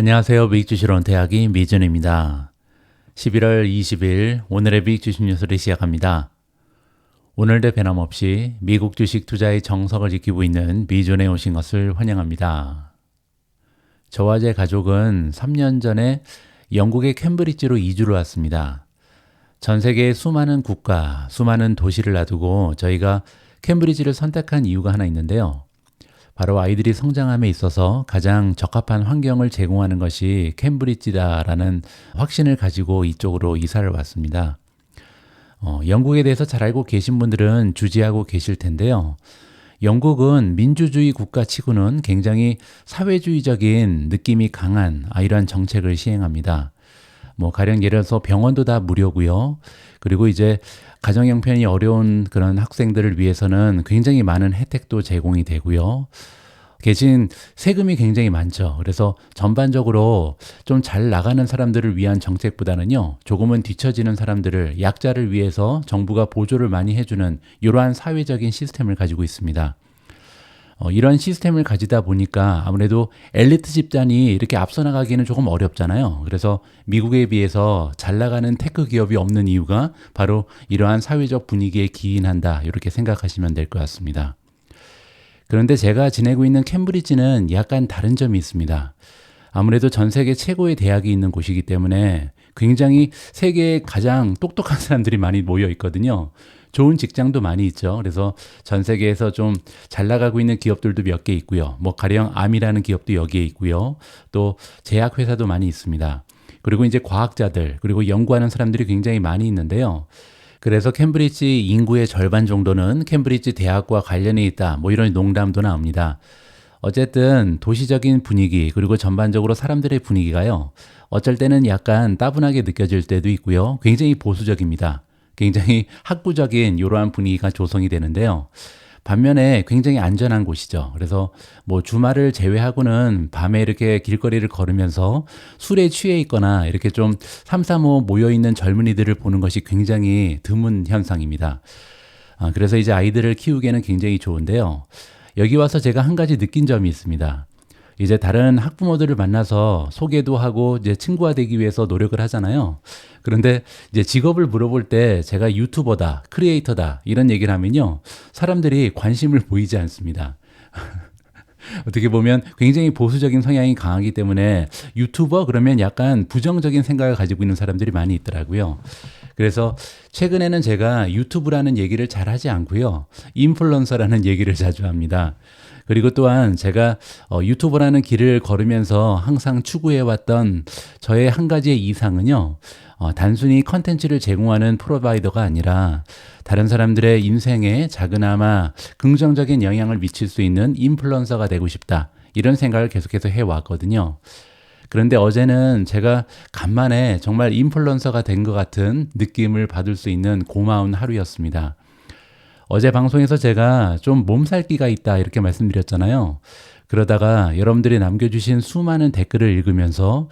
안녕하세요. 미익주식론 대학이 미준입니다. 11월 20일 오늘의 미익주식 뉴스를 시작합니다. 오늘도 변함없이 미국 주식 투자의 정석을 지키고 있는 미준에 오신 것을 환영합니다. 저와 제 가족은 3년 전에 영국의 캠브리지로 이주를 왔습니다. 전 세계의 수많은 국가, 수많은 도시를 놔두고 저희가 캠브리지를 선택한 이유가 하나 있는데요. 바로 아이들이 성장함에 있어서 가장 적합한 환경을 제공하는 것이 캠브리지다라는 확신을 가지고 이쪽으로 이사를 왔습니다. 영국에 대해서 잘 알고 계신 분들은 주지하고 계실 텐데요. 영국은 민주주의 국가치고는 굉장히 사회주의적인 느낌이 강한 이러한 정책을 시행합니다. 가령 예를 들어서 병원도 다 무료고요. 그리고 이제 가정 형편이 어려운 그런 학생들을 위해서는 굉장히 많은 혜택도 제공이 되고요. 대신 세금이 굉장히 많죠. 그래서 전반적으로 좀 잘 나가는 사람들을 위한 정책보다는요, 조금은 뒤처지는 사람들을, 약자를 위해서 정부가 보조를 많이 해주는 이러한 사회적인 시스템을 가지고 있습니다. 이런 시스템을 가지다 보니까 아무래도 엘리트 집단이 이렇게 앞서 나가기는 조금 어렵잖아요. 그래서 미국에 비해서 잘 나가는 테크 기업이 없는 이유가 바로 이러한 사회적 분위기에 기인한다, 이렇게 생각하시면 될 것 같습니다. 그런데 제가 지내고 있는 캠브리지는 약간 다른 점이 있습니다. 아무래도 전 세계 최고의 대학이 있는 곳이기 때문에 굉장히 세계에 가장 똑똑한 사람들이 많이 모여 있거든요. 좋은 직장도 많이 있죠. 그래서 전 세계에서 좀 잘 나가고 있는 기업들도 몇 개 있고요. 가령 암이라는 기업도 여기에 있고요. 또 제약회사도 많이 있습니다. 그리고 이제 과학자들, 그리고 연구하는 사람들이 굉장히 많이 있는데요. 그래서 캠브리지 인구의 절반 정도는 캠브리지 대학과 관련이 있다, 이런 농담도 나옵니다. 어쨌든 도시적인 분위기, 그리고 전반적으로 사람들의 분위기가요, 어쩔 때는 약간 따분하게 느껴질 때도 있고요. 굉장히 보수적입니다. 굉장히 학구적인 이러한 분위기가 조성이 되는데요. 반면에 굉장히 안전한 곳이죠. 그래서 주말을 제외하고는 밤에 이렇게 길거리를 걸으면서 술에 취해 있거나 이렇게 좀 삼삼오오 모여있는 젊은이들을 보는 것이 굉장히 드문 현상입니다. 그래서 이제 아이들을 키우기에는 굉장히 좋은데요. 여기 와서 제가 한 가지 느낀 점이 있습니다. 이제 다른 학부모들을 만나서 소개도 하고 이제 친구가 되기 위해서 노력을 하잖아요. 그런데 이제 직업을 물어볼 때 제가 유튜버다, 크리에이터다 이런 얘기를 하면요, 사람들이 관심을 보이지 않습니다. 어떻게 보면 굉장히 보수적인 성향이 강하기 때문에 유튜버 그러면 약간 부정적인 생각을 가지고 있는 사람들이 많이 있더라고요. 그래서 최근에는 제가 유튜브라는 얘기를 잘 하지 않고요, 인플루언서라는 얘기를 자주 합니다. 그리고 또한 제가 유튜버라는 길을 걸으면서 항상 추구해왔던 저의 한 가지의 이상은요, 단순히 컨텐츠를 제공하는 프로바이더가 아니라 다른 사람들의 인생에 작은아마 긍정적인 영향을 미칠 수 있는 인플루언서가 되고 싶다, 이런 생각을 계속해서 해왔거든요. 그런데 어제는 제가 간만에 정말 인플루언서가 된 것 같은 느낌을 받을 수 있는 고마운 하루였습니다. 어제 방송에서 제가 좀 몸살기가 있다 이렇게 말씀드렸잖아요. 그러다가 여러분들이 남겨주신 수많은 댓글을 읽으면서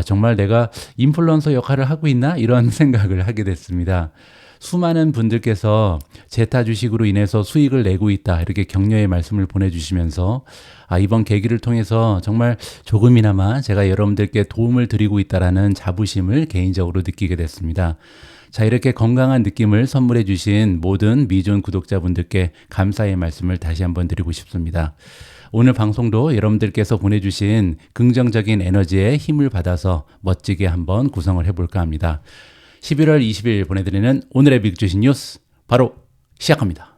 정말 내가 인플루언서 역할을 하고 있나? 이런 생각을 하게 됐습니다. 수많은 분들께서 제타 주식으로 인해서 수익을 내고 있다, 이렇게 격려의 말씀을 보내주시면서 이번 계기를 통해서 정말 조금이나마 제가 여러분들께 도움을 드리고 있다라는 자부심을 개인적으로 느끼게 됐습니다. 자, 이렇게 건강한 느낌을 선물해 주신 모든 미존 구독자분들께 감사의 말씀을 다시 한번 드리고 싶습니다. 오늘 방송도 여러분들께서 보내주신 긍정적인 에너지에 힘을 받아서 멋지게 한번 구성을 해볼까 합니다. 11월 20일 보내드리는 오늘의 미국주식 뉴스 바로 시작합니다.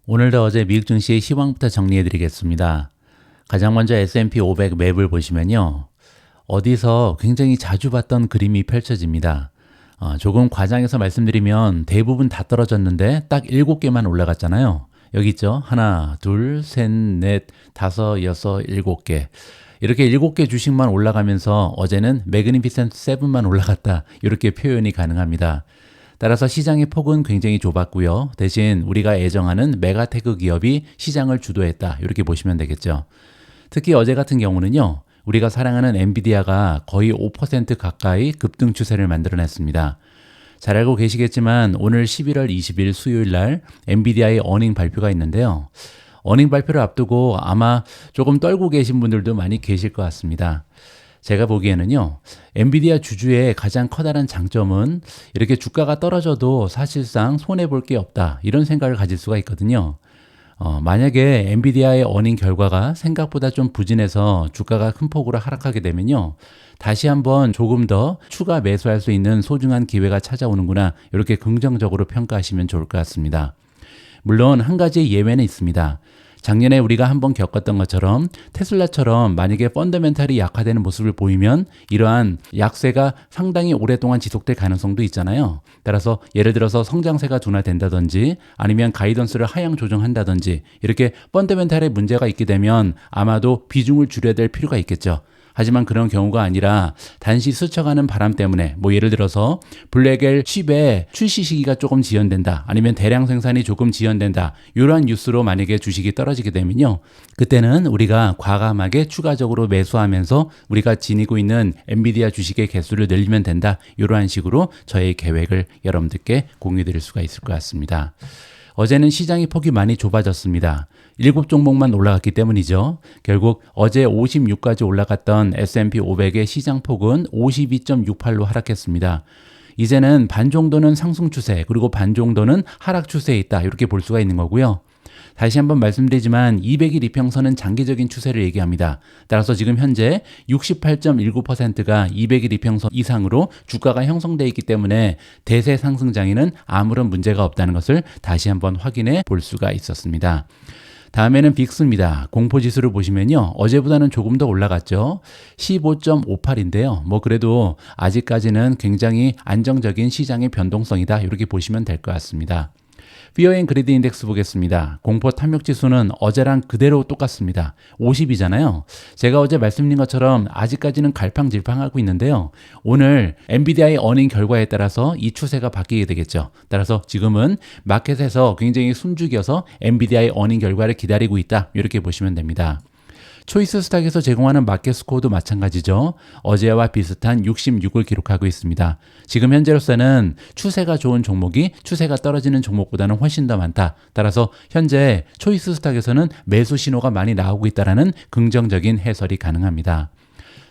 오늘도 어제 미국 증시의 시황부터 정리해드리겠습니다. 가장 먼저 S&P 500 맵을 보시면요, 어디서 굉장히 자주 봤던 그림이 펼쳐집니다. 조금 과장해서 말씀드리면 대부분 다 떨어졌는데 딱 7개만 올라갔잖아요. 여기 있죠. 하나, 둘, 셋, 넷, 다섯, 여섯, 7개. 이렇게 7개 주식만 올라가면서 어제는 매그니피센트 7만 올라갔다, 이렇게 표현이 가능합니다. 따라서 시장의 폭은 굉장히 좁았고요. 대신 우리가 애정하는 메가테크 기업이 시장을 주도했다, 이렇게 보시면 되겠죠. 특히 어제 같은 경우는요, 우리가 사랑하는 엔비디아가 거의 5% 가까이 급등 추세를 만들어냈습니다. 잘 알고 계시겠지만 오늘 11월 20일 수요일 날 엔비디아의 어닝 발표가 있는데요. 어닝 발표를 앞두고 아마 조금 떨고 계신 분들도 많이 계실 것 같습니다. 제가 보기에는요, 엔비디아 주주의 가장 커다란 장점은 이렇게 주가가 떨어져도 사실상 손해볼 게 없다, 이런 생각을 가질 수가 있거든요. 만약에 엔비디아의 어닝 결과가 생각보다 좀 부진해서 주가가 큰 폭으로 하락하게 되면요, 다시 한번 조금 더 추가 매수할 수 있는 소중한 기회가 찾아오는구나, 이렇게 긍정적으로 평가하시면 좋을 것 같습니다. 물론 한 가지 예외는 있습니다. 작년에 우리가 한번 겪었던 것처럼 테슬라처럼 만약에 펀더멘탈이 약화되는 모습을 보이면 이러한 약세가 상당히 오랫동안 지속될 가능성도 있잖아요. 따라서 예를 들어서 성장세가 둔화된다든지 아니면 가이던스를 하향 조정한다든지 이렇게 펀더멘탈에 문제가 있게 되면 아마도 비중을 줄여야 될 필요가 있겠죠. 하지만 그런 경우가 아니라 단시 스쳐가는 바람 때문에 예를 들어서 블랙엘 칩의 출시 시기가 조금 지연된다, 아니면 대량 생산이 조금 지연된다, 이러한 뉴스로 만약에 주식이 떨어지게 되면요, 그때는 우리가 과감하게 추가적으로 매수하면서 우리가 지니고 있는 엔비디아 주식의 개수를 늘리면 된다, 이러한 식으로 저의 계획을 여러분들께 공유 드릴 수가 있을 것 같습니다. 어제는 시장의 폭이 많이 좁아졌습니다. 7종목만 올라갔기 때문이죠. 결국 어제 56까지 올라갔던 S&P 500의 시장 폭은 52.68로 하락했습니다. 이제는 반 정도는 상승 추세, 그리고 반 정도는 하락 추세에 있다, 이렇게 볼 수가 있는 거고요. 다시 한번 말씀드리지만 200일 이평선은 장기적인 추세를 얘기합니다. 따라서 지금 현재 68.19%가 200일 이평선 이상으로 주가가 형성되어 있기 때문에 대세 상승장에는 아무런 문제가 없다는 것을 다시 한번 확인해 볼 수가 있었습니다. 다음에는 빅스입니다. 공포지수를 보시면요, 어제보다는 조금 더 올라갔죠. 15.58인데요. 그래도 아직까지는 굉장히 안정적인 시장의 변동성이다, 이렇게 보시면 될 것 같습니다. Fear and Greed 인덱스 보겠습니다. 공포 탐욕 지수는 어제랑 그대로 똑같습니다. 50이잖아요. 제가 어제 말씀드린 것처럼 아직까지는 갈팡질팡하고 있는데요. 오늘 엔비디아의 어닝 결과에 따라서 이 추세가 바뀌게 되겠죠. 따라서 지금은 마켓에서 굉장히 숨죽여서 엔비디아의 어닝 결과를 기다리고 있다, 이렇게 보시면 됩니다. 초이스 스탁에서 제공하는 마켓 스코어도 마찬가지죠. 어제와 비슷한 66을 기록하고 있습니다. 지금 현재로서는 추세가 좋은 종목이 추세가 떨어지는 종목보다는 훨씬 더 많다. 따라서 현재 초이스 스탁에서는 매수 신호가 많이 나오고 있다는 긍정적인 해설이 가능합니다.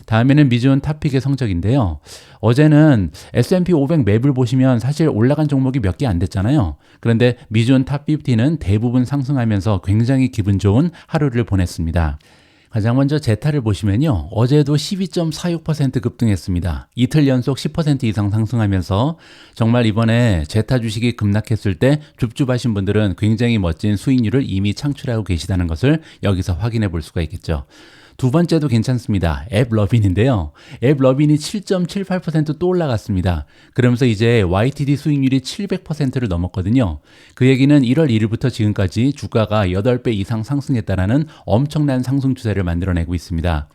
다음에는 미주온 탑픽의 성적인데요. 어제는 S&P 500 맵을 보시면 사실 올라간 종목이 몇 개 안 됐잖아요. 그런데 미주온 탑 50는 대부분 상승하면서 굉장히 기분 좋은 하루를 보냈습니다. 가장 먼저 제타를 보시면요, 어제도 12.46% 급등했습니다. 이틀 연속 10% 이상 상승하면서 정말 이번에 제타 주식이 급락했을 때 줍줍하신 분들은 굉장히 멋진 수익률을 이미 창출하고 계시다는 것을 여기서 확인해 볼 수가 있겠죠. 두 번째도 괜찮습니다. 앱러빈인데요. 앱러빈이 7.78% 또 올라갔습니다. 그러면서 이제 YTD 수익률이 700%를 넘었거든요. 그 얘기는 1월 1일부터 지금까지 주가가 8배 이상 상승했다는 엄청난 상승 추세를 만들어내고 있습니다.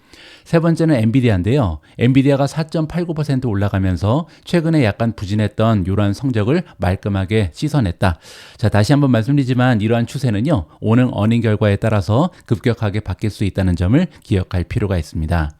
세 번째는 엔비디아인데요. 엔비디아가 4.89% 올라가면서 최근에 약간 부진했던 이러한 성적을 말끔하게 씻어냈다. 자, 다시 한번 말씀드리지만 이러한 추세는요, 오늘 어닝 결과에 따라서 급격하게 바뀔 수 있다는 점을 기억할 필요가 있습니다.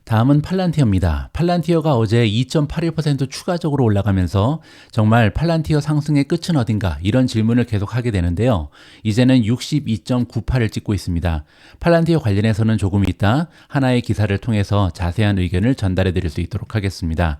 다음은 팔란티어입니다. 팔란티어가 어제 2.81% 추가적으로 올라가면서 정말 팔란티어 상승의 끝은 어딘가, 이런 질문을 계속 하게 되는데요. 이제는 62.98을 찍고 있습니다. 팔란티어 관련해서는 조금 이따 하나의 기사를 통해서 자세한 의견을 전달해 드릴 수 있도록 하겠습니다.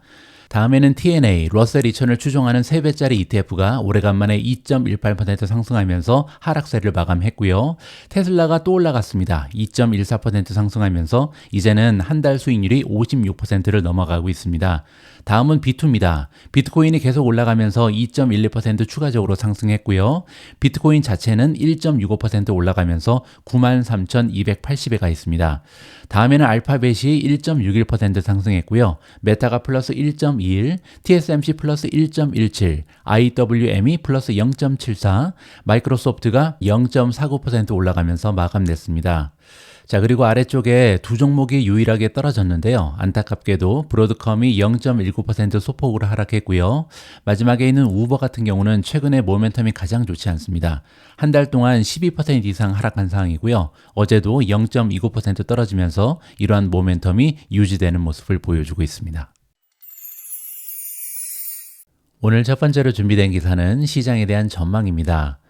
다음에는 TNA, 러셀 2000을 추종하는 3배짜리 ETF가 오래간만에 2.18% 상승하면서 하락세를 마감했고요. 테슬라가 또 올라갔습니다. 2.14% 상승하면서 이제는 한 달 수익률이 56%를 넘어가고 있습니다. 다음은 B2입니다. 비트코인이 계속 올라가면서 2.12% 추가적으로 상승했고요. 비트코인 자체는 1.65% 올라가면서 93,280에 가 있습니다. 다음에는 알파벳이 1.61% 상승했고요. 메타가 플러스 1.21, TSMC 플러스 1.17, IWM이 플러스 0.74, 마이크로소프트가 0.49% 올라가면서 마감됐습니다. 자, 그리고 아래쪽에 두 종목이 유일하게 떨어졌는데요. 안타깝게도 브로드컴이 0.19% 소폭으로 하락했고요. 마지막에 있는 우버 같은 경우는 최근에 모멘텀이 가장 좋지 않습니다. 한 달 동안 12% 이상 하락한 상황이고요. 어제도 0.29% 떨어지면서 이러한 모멘텀이 유지되는 모습을 보여주고 있습니다. 오늘 첫 번째로 준비된 기사는 시장에 대한 전망입니다.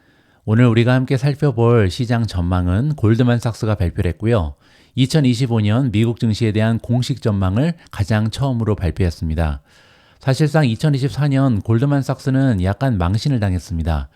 오늘 우리가 함께 살펴볼 시장 전망은 골드만삭스가 발표를 했고요. 2025년 미국 증시에 대한 공식 전망을 가장 처음으로 발표했습니다. 사실상 2024년 골드만삭스는 약간 망신을 당했습니다.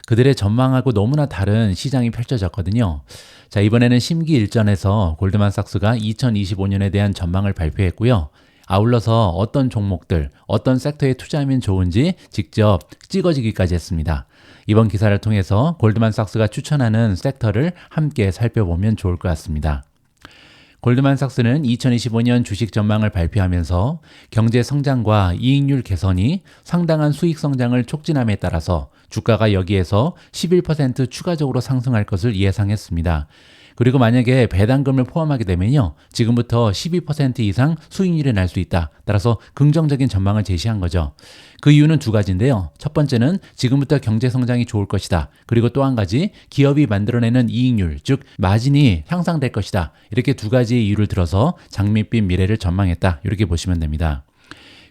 그들의 전망하고 너무나 다른 시장이 펼쳐졌거든요. 자, 이번에는 심기일전에서 골드만삭스가 2025년에 대한 전망을 발표했고요. 아울러서 어떤 종목들, 어떤 섹터에 투자하면 좋은지 직접 찍어주기까지 했습니다. 이번 기사를 통해서 골드만삭스가 추천하는 섹터를 함께 살펴보면 좋을 것 같습니다. 골드만삭스는 2025년 주식 전망을 발표하면서 경제 성장과 이익률 개선이 상당한 수익 성장을 촉진함에 따라서 주가가 여기에서 11% 추가적으로 상승할 것을 예상했습니다. 그리고 만약에 배당금을 포함하게 되면요, 지금부터 12% 이상 수익률이 날 수 있다. 따라서 긍정적인 전망을 제시한 거죠. 그 이유는 두 가지인데요. 첫 번째는 지금부터 경제 성장이 좋을 것이다. 그리고 또 한 가지, 기업이 만들어내는 이익률, 즉 마진이 향상될 것이다. 이렇게 두 가지의 이유를 들어서 장밋빛 미래를 전망했다. 이렇게 보시면 됩니다.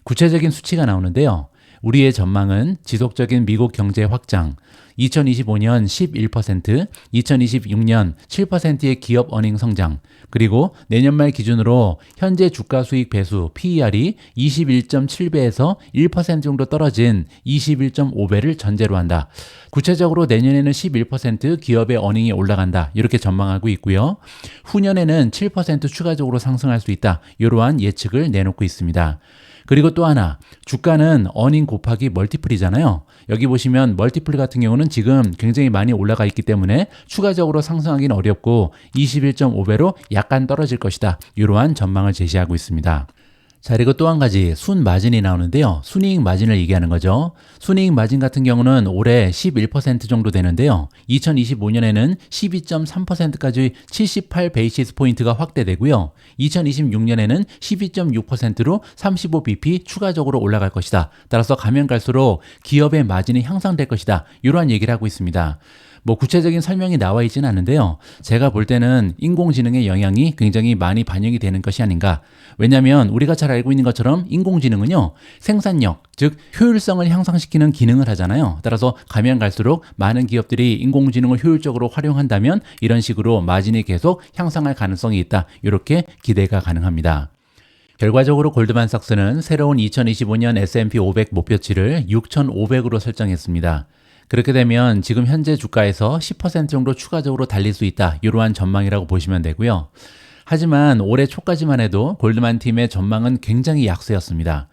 구체적인 수치가 나오는데요. 우리의 전망은 지속적인 미국 경제 확장, 2025년 11%, 2026년 7%의 기업 어닝 성장, 그리고 내년 말 기준으로 현재 주가 수익 배수 PER이 21.7배에서 1% 정도 떨어진 21.5배를 전제로 한다. 구체적으로 내년에는 11% 기업의 어닝이 올라간다. 이렇게 전망하고 있고요. 후년에는 7% 추가적으로 상승할 수 있다. 이러한 예측을 내놓고 있습니다. 그리고 또 하나, 주가는 어닝 곱하기 멀티플이잖아요. 여기 보시면 멀티플 같은 경우는 지금 굉장히 많이 올라가 있기 때문에 추가적으로 상승하기는 어렵고 21.5배로 약간 떨어질 것이다. 이러한 전망을 제시하고 있습니다. 자, 그리고 또 한 가지 순 마진이 나오는데요. 순이익 마진을 얘기하는 거죠. 순이익 마진 같은 경우는 올해 11% 정도 되는데요. 2025년에는 12.3%까지 78 베이시스 포인트가 확대되고요. 2026년에는 12.6%로 35bp 추가적으로 올라갈 것이다. 따라서 가면 갈수록 기업의 마진이 향상될 것이다. 이러한 얘기를 하고 있습니다. 구체적인 설명이 나와 있지는 않은데요. 제가 볼 때는 인공지능의 영향이 굉장히 많이 반영이 되는 것이 아닌가. 왜냐하면 우리가 잘 알고 있는 것처럼 인공지능은요, 생산력, 즉 효율성을 향상시키는 기능을 하잖아요. 따라서 가면 갈수록 많은 기업들이 인공지능을 효율적으로 활용한다면 이런 식으로 마진이 계속 향상할 가능성이 있다. 이렇게 기대가 가능합니다. 결과적으로 골드만삭스는 새로운 2025년 S&P 500 목표치를 6,500으로 설정했습니다. 그렇게 되면 지금 현재 주가에서 10% 정도 추가적으로 달릴 수 있다. 이러한 전망이라고 보시면 되고요. 하지만 올해 초까지만 해도 골드만 팀의 전망은 굉장히 약세였습니다.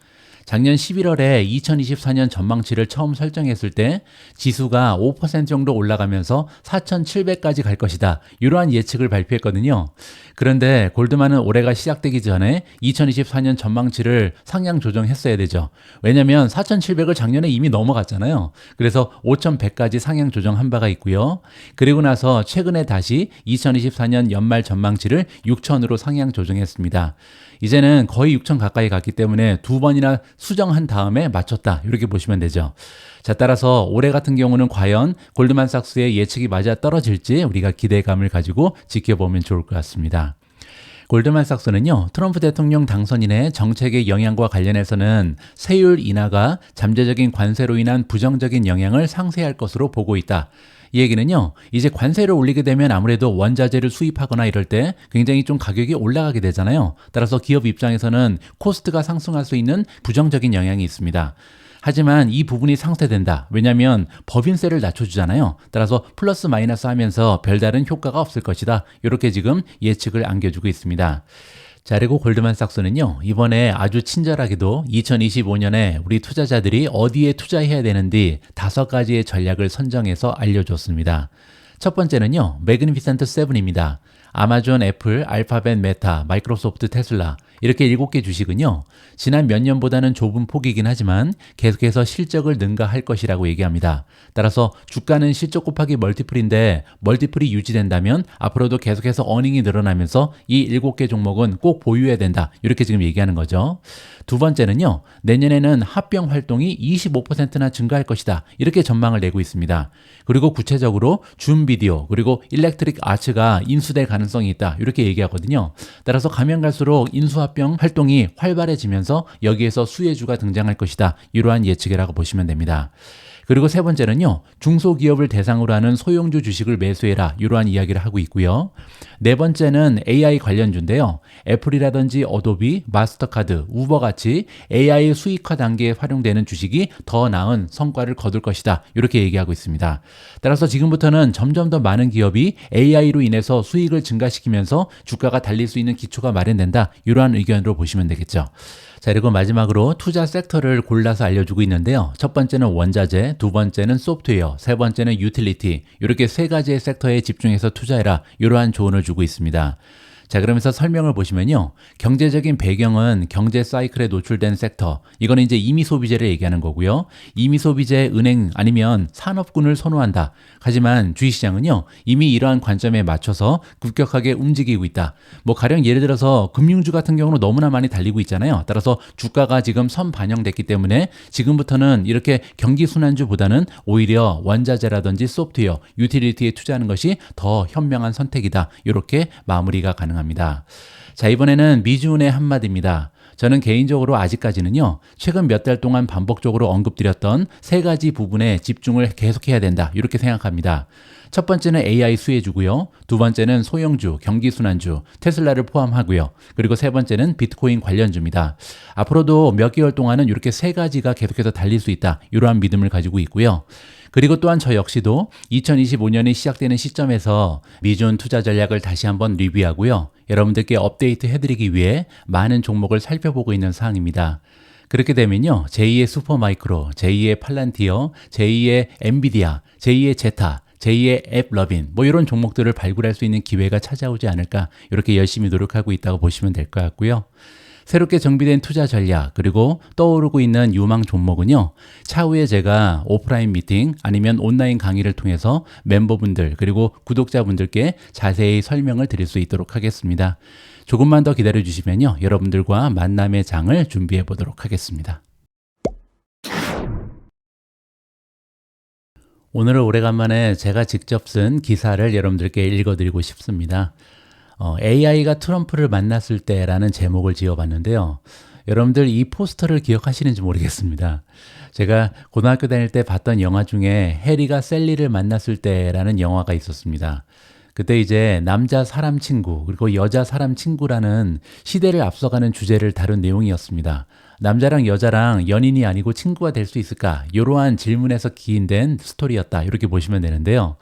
작년 11월에 2024년 전망치를 처음 설정했을 때 지수가 5% 정도 올라가면서 4,700까지 갈 것이다. 이러한 예측을 발표했거든요. 그런데 골드만은 올해가 시작되기 전에 2024년 전망치를 상향 조정했어야 되죠. 왜냐하면 4,700을 작년에 이미 넘어갔잖아요. 그래서 5,100까지 상향 조정한 바가 있고요. 그리고 나서 최근에 다시 2024년 연말 전망치를 6,000으로 상향 조정했습니다. 이제는 거의 6,000 가까이 갔기 때문에 두 번이나 수정한 다음에 맞췄다. 이렇게 보시면 되죠. 자, 따라서 올해 같은 경우는 과연 골드만삭스의 예측이 맞아 떨어질지 우리가 기대감을 가지고 지켜보면 좋을 것 같습니다. 골드만삭스는요, 트럼프 대통령 당선인의 정책의 영향과 관련해서는 세율 인하가 잠재적인 관세로 인한 부정적인 영향을 상쇄할 것으로 보고 있다. 이 얘기는요, 이제 관세를 올리게 되면 아무래도 원자재를 수입하거나 이럴 때 굉장히 좀 가격이 올라가게 되잖아요. 따라서 기업 입장에서는 코스트가 상승할 수 있는 부정적인 영향이 있습니다. 하지만 이 부분이 상쇄된다. 왜냐하면 법인세를 낮춰주잖아요. 따라서 플러스 마이너스 하면서 별다른 효과가 없을 것이다. 이렇게 지금 예측을 안겨주고 있습니다. 자, 그리고 골드만삭스는요, 이번에 아주 친절하게도 2025년에 우리 투자자들이 어디에 투자해야 되는지 5가지의 전략을 선정해서 알려줬습니다. 첫 번째는요, 매그니피센트 7입니다. 아마존, 애플, 알파벳, 메타, 마이크로소프트, 테슬라 이렇게 7개 주식은요, 지난 몇 년보다는 좁은 폭이긴 하지만 계속해서 실적을 능가할 것이라고 얘기합니다. 따라서 주가는 실적 곱하기 멀티플인데 멀티플이 유지된다면 앞으로도 계속해서 어닝이 늘어나면서 이 7개 종목은 꼭 보유해야 된다. 이렇게 지금 얘기하는 거죠. 두 번째는요, 내년에는 합병 활동이 25%나 증가할 것이다. 이렇게 전망을 내고 있습니다. 그리고 구체적으로 줌 비디오 그리고 일렉트릭 아츠가 인수될 가능성이 있다. 이렇게 얘기하거든요. 따라서 가면 갈수록 인수합병 활동이 활발해지면서 여기에서 수혜주가 등장할 것이다. 이러한 예측이라고 보시면 됩니다. 그리고 세 번째는요, 중소기업을 대상으로 하는 소형주 주식을 매수해라, 이러한 이야기를 하고 있고요. 네 번째는 AI 관련주인데요. 애플이라든지 어도비, 마스터카드, 우버같이 AI 수익화 단계에 활용되는 주식이 더 나은 성과를 거둘 것이다, 이렇게 얘기하고 있습니다. 따라서 지금부터는 점점 더 많은 기업이 AI로 인해서 수익을 증가시키면서 주가가 달릴 수 있는 기초가 마련된다, 이러한 의견으로 보시면 되겠죠. 자, 그리고 마지막으로 투자 섹터를 골라서 알려주고 있는데요. 첫 번째는 원자재, 두 번째는 소프트웨어, 세 번째는 유틸리티, 이렇게 세 가지의 섹터에 집중해서 투자해라, 이러한 조언을 주고 있습니다. 자, 그러면서 설명을 보시면요. 경제적인 배경은 경제 사이클에 노출된 섹터. 이거는 이제 임의 소비재를 얘기하는 거고요. 임의 소비재, 은행 아니면 산업군을 선호한다. 하지만 주식시장은요. 이미 이러한 관점에 맞춰서 급격하게 움직이고 있다. 뭐 가령 예를 들어서 금융주 같은 경우는 너무나 많이 달리고 있잖아요. 따라서 주가가 지금 선반영됐기 때문에 지금부터는 이렇게 경기순환주보다는 오히려 원자재라든지 소프트웨어, 유틸리티에 투자하는 것이 더 현명한 선택이다. 이렇게 마무리가 가능합니다. 자, 이번에는 미주은의 한마디입니다. 저는 개인적으로 아직까지는요, 최근 몇 달 동안 반복적으로 언급드렸던 세 가지 부분에 집중을 계속해야 된다, 이렇게 생각합니다. 첫 번째는 AI 수혜주고요. 두 번째는 소형주, 경기순환주, 테슬라를 포함하고요. 그리고 세 번째는 비트코인 관련주입니다. 앞으로도 몇 개월 동안은 이렇게 세 가지가 계속해서 달릴 수 있다, 이러한 믿음을 가지고 있고요. 그리고 또한 저 역시도 2025년이 시작되는 시점에서 미준 투자 전략을 다시 한번 리뷰하고요. 여러분들께 업데이트 해드리기 위해 많은 종목을 살펴보고 있는 사항입니다. 그렇게 되면요, 제2의 슈퍼마이크로, 제2의 팔란티어, 제2의 엔비디아, 제2의 제타, 제2의 앱러빈, 뭐 이런 종목들을 발굴할 수 있는 기회가 찾아오지 않을까, 이렇게 열심히 노력하고 있다고 보시면 될 것 같고요. 새롭게 정비된 투자 전략, 그리고 떠오르고 있는 유망 종목은요, 차후에 제가 오프라인 미팅 아니면 온라인 강의를 통해서 멤버분들 그리고 구독자분들께 자세히 설명을 드릴 수 있도록 하겠습니다. 조금만 더 기다려 주시면요, 여러분들과 만남의 장을 준비해 보도록 하겠습니다. 오늘은 오래간만에 제가 직접 쓴 기사를 여러분들께 읽어드리고 싶습니다. AI가 트럼프를 만났을 때라는 제목을 지어봤는데요. 여러분들 이 포스터를 기억하시는지 모르겠습니다. 제가 고등학교 다닐 때 봤던 영화 중에 해리가 셀리를 만났을 때라는 영화가 있었습니다. 그때 이제 남자 사람 친구 그리고 여자 사람 친구라는 시대를 앞서가는 주제를 다룬 내용이었습니다. 남자랑 여자랑 연인이 아니고 친구가 될 수 있을까? 이러한 질문에서 기인된 스토리였다, 이렇게 보시면 되는데요.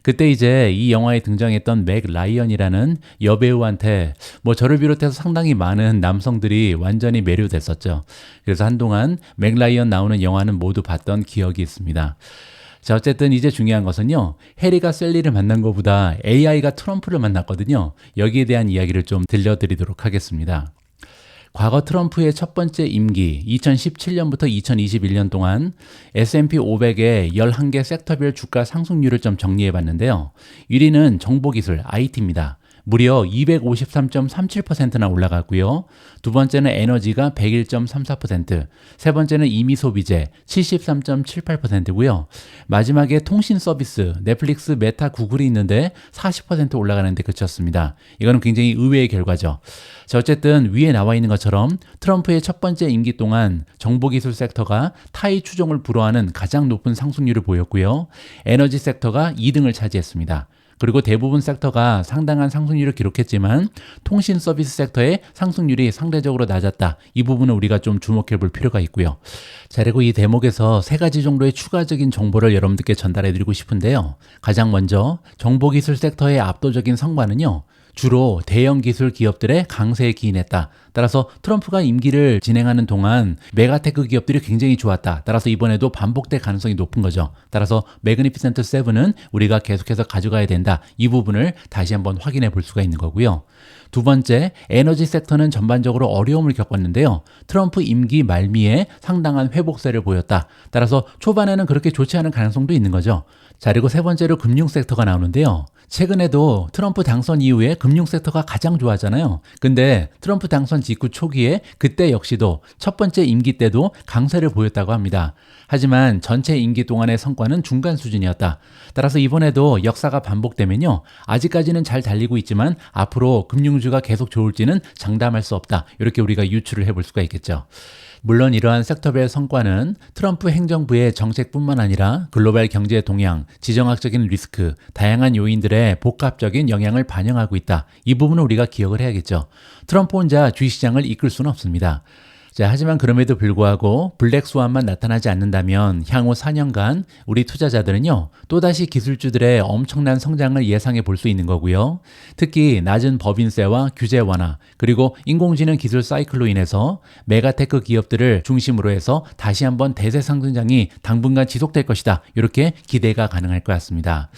그때 이제 이 영화에 등장했던 맥 라이언이라는 여배우한테 뭐 저를 비롯해서 상당히 많은 남성들이 완전히 매료됐었죠. 그래서 한동안 맥 라이언 나오는 영화는 모두 봤던 기억이 있습니다. 자, 어쨌든 이제 중요한 것은요, 해리가 셀리를 만난 것보다 AI가 트럼프를 만났거든요. 여기에 대한 이야기를 좀 들려드리도록 하겠습니다. 과거 트럼프의 첫 번째 임기 2017년부터 2021년 동안 S&P 500의 11개 섹터별 주가 상승률을 좀 정리해 봤는데요. 1위는 정보기술, IT입니다. 무려 253.37%나 올라갔고요. 두 번째는 에너지가 101.34%, 세 번째는 임의소비재 73.78%고요. 마지막에 통신 서비스, 넷플릭스, 메타, 구글이 있는데 40% 올라가는데 그쳤습니다. 이거는 굉장히 의외의 결과죠. 자, 어쨌든 위에 나와 있는 것처럼 트럼프의 첫 번째 임기 동안 정보기술 섹터가 타이 추종을 불허하는 가장 높은 상승률을 보였고요. 에너지 섹터가 2등을 차지했습니다. 그리고 대부분 섹터가 상당한 상승률을 기록했지만 통신 서비스 섹터의 상승률이 상대적으로 낮았다. 이 부분은 우리가 좀 주목해 볼 필요가 있고요. 자, 그리고 이 대목에서 세 가지 정도의 추가적인 정보를 여러분들께 전달해 드리고 싶은데요. 가장 먼저 정보기술 섹터의 압도적인 성과는요, 주로 대형 기술 기업들의 강세에 기인했다. 따라서 트럼프가 임기를 진행하는 동안 메가테크 기업들이 굉장히 좋았다. 따라서 이번에도 반복될 가능성이 높은 거죠. 따라서 매그니피센트 7은 우리가 계속해서 가져가야 된다. 이 부분을 다시 한번 확인해 볼 수가 있는 거고요. 두 번째, 에너지 섹터는 전반적으로 어려움을 겪었는데요. 트럼프 임기 말미에 상당한 회복세를 보였다. 따라서 초반에는 그렇게 좋지 않은 가능성도 있는 거죠. 자, 그리고 세 번째로 금융 섹터가 나오는데요. 최근에도 트럼프 당선 이후에 금융 섹터가 가장 좋아하잖아요. 근데 트럼프 당선 직후 초기에 그때 역시도 첫 번째 임기 때도 강세를 보였다고 합니다. 하지만 전체 임기 동안의 성과는 중간 수준이었다. 따라서 이번에도 역사가 반복되면요, 아직까지는 잘 달리고 있지만 앞으로 금융주가 계속 좋을지는 장담할 수 없다. 이렇게 우리가 유추를 해볼 수가 있겠죠. 물론 이러한 섹터별 성과는 트럼프 행정부의 정책뿐만 아니라 글로벌 경제 동향, 지정학적인 리스크, 다양한 요인들의 복합적인 영향을 반영하고 있다. 이 부분은 우리가 기억을 해야겠죠. 트럼프 혼자 주식시장을 이끌 수는 없습니다. 자, 하지만 그럼에도 불구하고 블랙스완만 나타나지 않는다면 향후 4년간 우리 투자자들은요, 또다시 기술주들의 엄청난 성장을 예상해 볼 수 있는 거고요. 특히 낮은 법인세와 규제 완화, 그리고 인공지능 기술 사이클로 인해서 메가테크 기업들을 중심으로 해서 다시 한번 대세 상승장이 당분간 지속될 것이다. 이렇게 기대가 가능할 것 같습니다.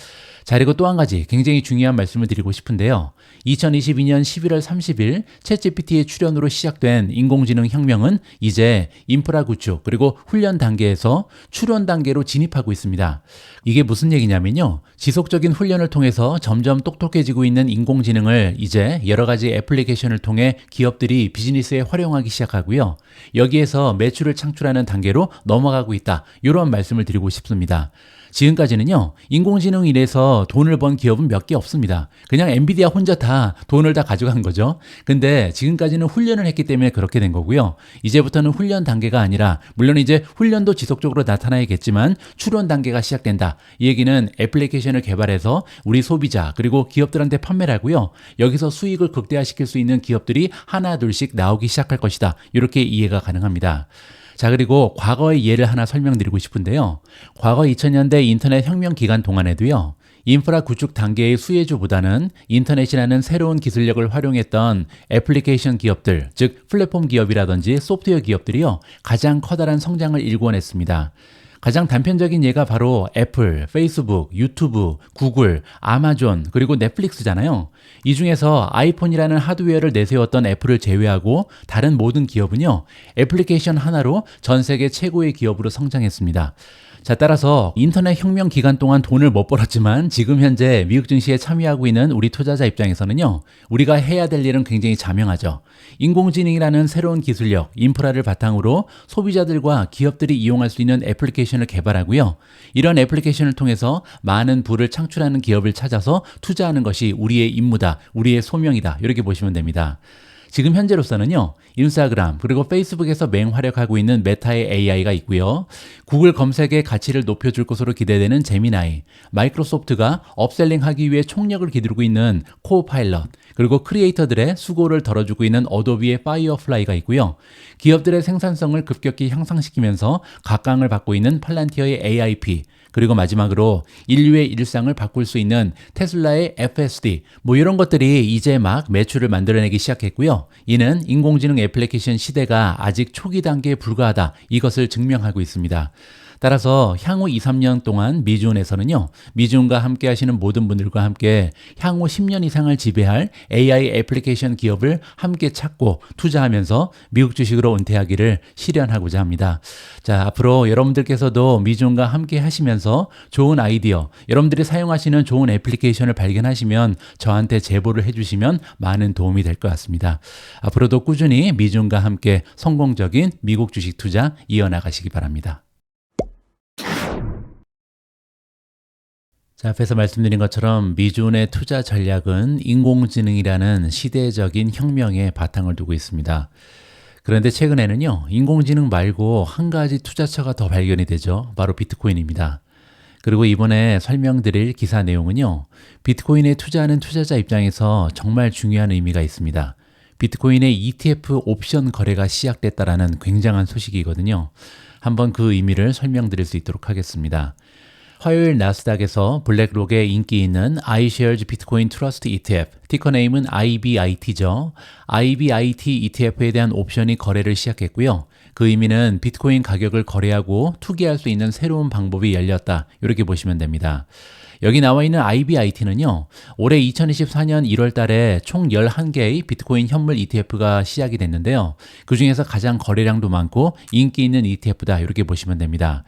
자, 그리고 또 한 가지 굉장히 중요한 말씀을 드리고 싶은데요. 2022년 11월 30일 챗GPT의 출현으로 시작된 인공지능 혁명은 이제 인프라 구축 그리고 훈련 단계에서 출원 단계로 진입하고 있습니다. 이게 무슨 얘기냐면요. 지속적인 훈련을 통해서 점점 똑똑해지고 있는 인공지능을 이제 여러 가지 애플리케이션을 통해 기업들이 비즈니스에 활용하기 시작하고요. 여기에서 매출을 창출하는 단계로 넘어가고 있다. 이런 말씀을 드리고 싶습니다. 지금까지는요, 인공지능 일에서 돈을 번 기업은 몇 개 없습니다. 그냥 엔비디아 혼자 다 돈을 다 가져간 거죠. 근데 지금까지는 훈련을 했기 때문에 그렇게 된 거고요. 이제부터는 훈련 단계가 아니라, 물론 이제 훈련도 지속적으로 나타나야겠지만 출원 단계가 시작된다. 이 얘기는 애플리케이션을 개발해서 우리 소비자 그리고 기업들한테 판매를 하고요. 여기서 수익을 극대화시킬 수 있는 기업들이 하나 둘씩 나오기 시작할 것이다. 이렇게 이해가 가능합니다. 자, 그리고 과거의 예를 하나 설명드리고 싶은데요. 과거 2000년대 인터넷 혁명 기간 동안에도요. 인프라 구축 단계의 수혜주보다는 인터넷이라는 새로운 기술력을 활용했던 애플리케이션 기업들, 즉 플랫폼 기업이라든지 소프트웨어 기업들이요. 가장 커다란 성장을 일궈냈습니다. 가장 단편적인 예가 바로 애플, 페이스북, 유튜브, 구글, 아마존, 그리고 넷플릭스잖아요. 이 중에서 아이폰이라는 하드웨어를 내세웠던 애플을 제외하고 다른 모든 기업은요, 애플리케이션 하나로 전 세계 최고의 기업으로 성장했습니다. 자, 따라서 인터넷 혁명 기간 동안 돈을 못 벌었지만 지금 현재 미국 증시에 참여하고 있는 우리 투자자 입장에서는요, 우리가 해야 될 일은 굉장히 자명하죠. 인공지능이라는 새로운 기술력, 인프라를 바탕으로 소비자들과 기업들이 이용할 수 있는 애플리케이션을 개발하고요. 이런 애플리케이션을 통해서 많은 부를 창출하는 기업을 찾아서 투자하는 것이 우리의 임무다, 우리의 소명이다. 이렇게 보시면 됩니다. 지금 현재로서는요, 인스타그램 그리고 페이스북에서 맹활약하고 있는 메타의 AI가 있고요. 구글 검색의 가치를 높여줄 것으로 기대되는 제미나이, 마이크로소프트가 업셀링하기 위해 총력을 기울이고 있는 코파일럿, 그리고 크리에이터들의 수고를 덜어주고 있는 어도비의 파이어플라이가 있고요. 기업들의 생산성을 급격히 향상시키면서 각광을 받고 있는 팔란티어의 AIP, 그리고 마지막으로 인류의 일상을 바꿀 수 있는 테슬라의 FSD, 이런 것들이 이제 막 매출을 만들어내기 시작했고요. 이는 인공지능 애플리케이션 시대가 아직 초기 단계에 불과하다. 이것을 증명하고 있습니다. 따라서 향후 2, 3년 동안 미주은에서는요, 미주은과 함께 하시는 모든 분들과 함께 향후 10년 이상을 지배할 AI 애플리케이션 기업을 함께 찾고 투자하면서 미국 주식으로 은퇴하기를 실현하고자 합니다. 자, 앞으로 여러분들께서도 미주은과 함께 하시면서 좋은 아이디어, 여러분들이 사용하시는 좋은 애플리케이션을 발견하시면 저한테 제보를 해주시면 많은 도움이 될 것 같습니다. 앞으로도 꾸준히 미주은과 함께 성공적인 미국 주식 투자 이어나가시기 바랍니다. 자, 앞에서 말씀드린 것처럼 미주은의 투자 전략은 인공지능이라는 시대적인 혁명에 바탕을 두고 있습니다. 그런데 최근에는요, 인공지능 말고 한 가지 투자처가 더 발견이 되죠. 바로 비트코인입니다. 그리고 이번에 설명드릴 기사 내용은요, 비트코인에 투자하는 투자자 입장에서 정말 중요한 의미가 있습니다. 비트코인의 ETF 옵션 거래가 시작됐다라는 굉장한 소식이거든요. 한번 그 의미를 설명드릴 수 있도록 하겠습니다. 화요일 나스닥에서 블랙록에 인기 있는 iShares 비트코인 트러스트 ETF, 티커네임은 IBIT죠. IBIT ETF에 대한 옵션이 거래를 시작했고요. 그 의미는 비트코인 가격을 거래하고 투기할 수 있는 새로운 방법이 열렸다. 이렇게 보시면 됩니다. 여기 나와 있는 IBIT는요, 올해 2024년 1월 달에 총 11개의 비트코인 현물 ETF가 시작이 됐는데요. 그 중에서 가장 거래량도 많고 인기 있는 ETF다. 이렇게 보시면 됩니다.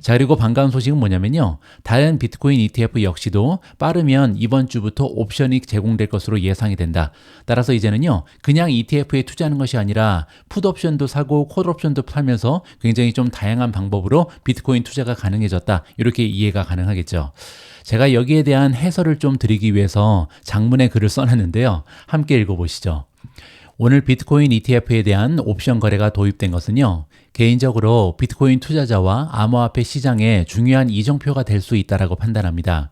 자, 그리고 반가운 소식은 뭐냐면요, 다른 비트코인 ETF 역시도 빠르면 이번 주부터 옵션이 제공될 것으로 예상이 된다. 따라서 이제는요, 그냥 ETF에 투자하는 것이 아니라 풋옵션도 사고 콜옵션도 팔면서 굉장히 좀 다양한 방법으로 비트코인 투자가 가능해졌다. 이렇게 이해가 가능하겠죠. 제가 여기에 대한 해설을 좀 드리기 위해서 장문의 글을 써놨는데요. 함께 읽어보시죠. 오늘 비트코인 ETF에 대한 옵션 거래가 도입된 것은요, 개인적으로 비트코인 투자자와 암호화폐 시장의 중요한 이정표가 될 수 있다고 판단합니다.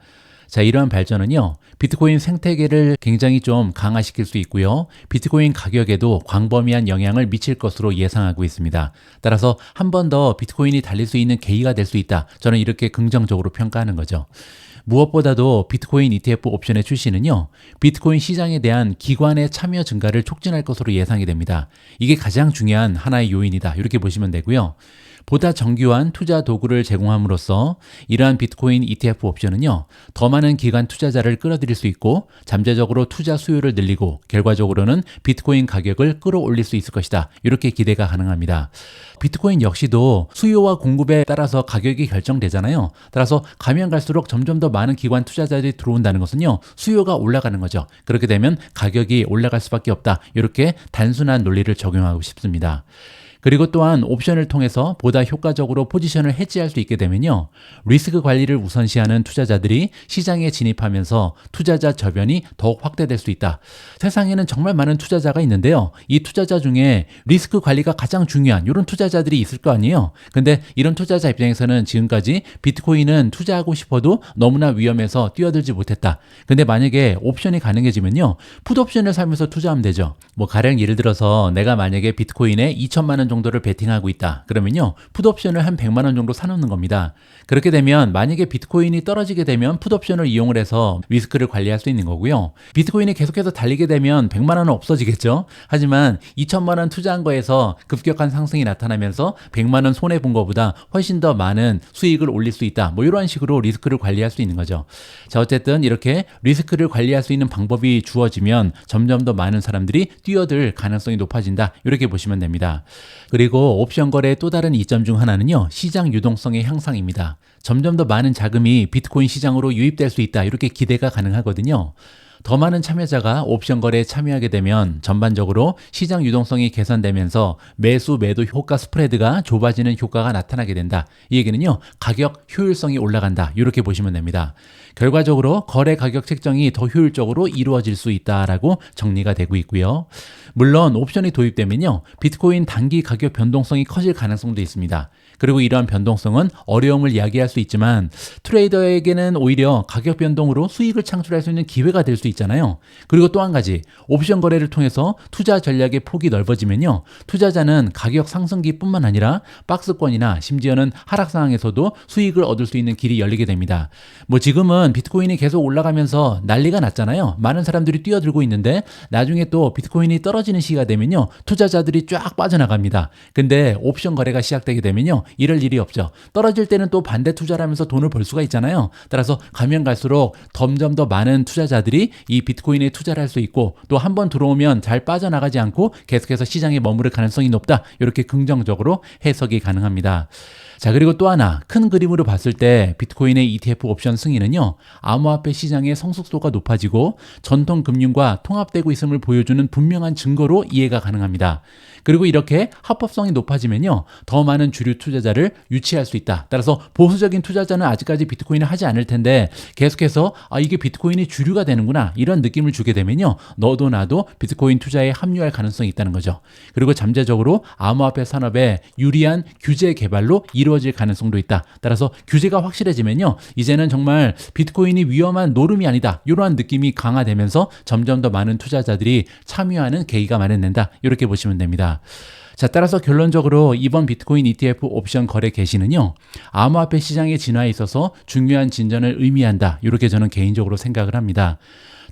자, 이러한 발전은요, 비트코인 생태계를 굉장히 좀 강화시킬 수 있고요, 비트코인 가격에도 광범위한 영향을 미칠 것으로 예상하고 있습니다. 따라서 한 번 더 비트코인이 달릴 수 있는 계기가 될 수 있다. 저는 이렇게 긍정적으로 평가하는 거죠. 무엇보다도 비트코인 ETF 옵션의 출시는요, 비트코인 시장에 대한 기관의 참여 증가를 촉진할 것으로 예상이 됩니다. 이게 가장 중요한 하나의 요인이다. 이렇게 보시면 되고요. 보다 정교한 투자 도구를 제공함으로써 이러한 비트코인 ETF 옵션은요, 더 많은 기관 투자자를 끌어들일 수 있고 잠재적으로 투자 수요를 늘리고 결과적으로는 비트코인 가격을 끌어올릴 수 있을 것이다. 이렇게 기대가 가능합니다. 비트코인 역시도 수요와 공급에 따라서 가격이 결정되잖아요. 따라서 가면 갈수록 점점 더 많은 기관 투자자들이 들어온다는 것은요, 수요가 올라가는 거죠. 그렇게 되면 가격이 올라갈 수밖에 없다. 이렇게 단순한 논리를 적용하고 싶습니다. 그리고 또한 옵션을 통해서 보다 효과적으로 포지션을 해지할 수 있게 되면요, 리스크 관리를 우선시하는 투자자들이 시장에 진입하면서 투자자 저변이 더욱 확대될 수 있다. 세상에는 정말 많은 투자자가 있는데요, 이 투자자 중에 리스크 관리가 가장 중요한 이런 투자자들이 있을 거 아니에요. 근데 이런 투자자 입장에서는 지금까지 비트코인은 투자하고 싶어도 너무나 위험해서 뛰어들지 못했다. 근데 만약에 옵션이 가능해지면요, 풋옵션을 사면서 투자하면 되죠. 뭐 가령 예를 들어서 내가 만약에 비트코인에 2천만 원 정도를 베팅하고 있다. 그러면요, 풋옵션을 한 100만 원 정도 사놓는 겁니다. 그렇게 되면 만약에 비트코인이 떨어지게 되면 풋옵션을 이용을 해서 리스크를 관리할 수 있는 거고요. 비트코인이 계속해서 달리게 되면 100만 원은 없어지겠죠. 하지만 2천만 원 투자한 거에서 급격한 상승이 나타나면서 100만 원 손해 본 거보다 훨씬 더 많은 수익을 올릴 수 있다. 뭐 이런 식으로 리스크를 관리할 수 있는 거죠. 자, 어쨌든 이렇게 리스크를 관리할 수 있는 방법이 주어지면 점점 더 많은 사람들이 뛰어들 가능성이 높아진다. 이렇게 보시면 됩니다. 그리고 옵션 거래의 또 다른 이점 중 하나는요, 시장 유동성의 향상입니다. 점점 더 많은 자금이 비트코인 시장으로 유입될 수 있다. 이렇게 기대가 가능하거든요. 더 많은 참여자가 옵션 거래에 참여하게 되면 전반적으로 시장 유동성이 개선되면서 매수 매도 효과 스프레드가 좁아지는 효과가 나타나게 된다. 이 얘기는요, 가격 효율성이 올라간다. 이렇게 보시면 됩니다. 결과적으로 거래 가격 책정이 더 효율적으로 이루어질 수 있다라고 정리가 되고 있고요. 물론 옵션이 도입되면요, 비트코인 단기 가격 변동성이 커질 가능성도 있습니다. 그리고 이러한 변동성은 어려움을 야기할 수 있지만 트레이더에게는 오히려 가격 변동으로 수익을 창출할 수 있는 기회가 될 수 있잖아요. 그리고 또 한 가지, 옵션 거래를 통해서 투자 전략의 폭이 넓어지면요, 투자자는 가격 상승기뿐만 아니라 박스권이나 심지어는 하락 상황에서도 수익을 얻을 수 있는 길이 열리게 됩니다. 뭐 지금은 비트코인이 계속 올라가면서 난리가 났잖아요. 많은 사람들이 뛰어들고 있는데 나중에 또 비트코인이 떨어지는 시기가 되면요, 투자자들이 쫙 빠져나갑니다. 근데 옵션 거래가 시작되게 되면요, 이럴 일이 없죠. 떨어질 때는 또 반대 투자를 하면서 돈을 벌 수가 있잖아요. 따라서 가면 갈수록 점점 더 많은 투자자들이 이 비트코인에 투자를 할 수 있고, 또 한 번 들어오면 잘 빠져나가지 않고 계속해서 시장에 머무를 가능성이 높다. 이렇게 긍정적으로 해석이 가능합니다. 자, 그리고 또 하나 큰 그림으로 봤을 때 비트코인의 ETF 옵션 승인은요, 암호화폐 시장의 성숙도가 높아지고 전통 금융과 통합되고 있음을 보여주는 분명한 증거로 이해가 가능합니다. 그리고 이렇게 합법성이 높아지면요, 더 많은 주류 투자자를 유치할 수 있다. 따라서 보수적인 투자자는 아직까지 비트코인을 하지 않을 텐데 계속해서 이게 비트코인이 주류가 되는구나, 이런 느낌을 주게 되면요, 너도 나도 비트코인 투자에 합류할 가능성이 있다는 거죠. 그리고 잠재적으로 암호화폐 산업에 유리한 규제 개발로 이루어질 가능성도 있다. 따라서 규제가 확실해지면요, 이제는 정말 비트코인이 위험한 노름이 아니다, 이러한 느낌이 강화되면서 점점 더 많은 투자자들이 참여하는 계기가 마련된다. 이렇게 보시면 됩니다. 자, 따라서 결론적으로 이번 비트코인 ETF 옵션 거래 개시는요, 암호화폐 시장의 진화에 있어서 중요한 진전을 의미한다. 이렇게 저는 개인적으로 생각을 합니다.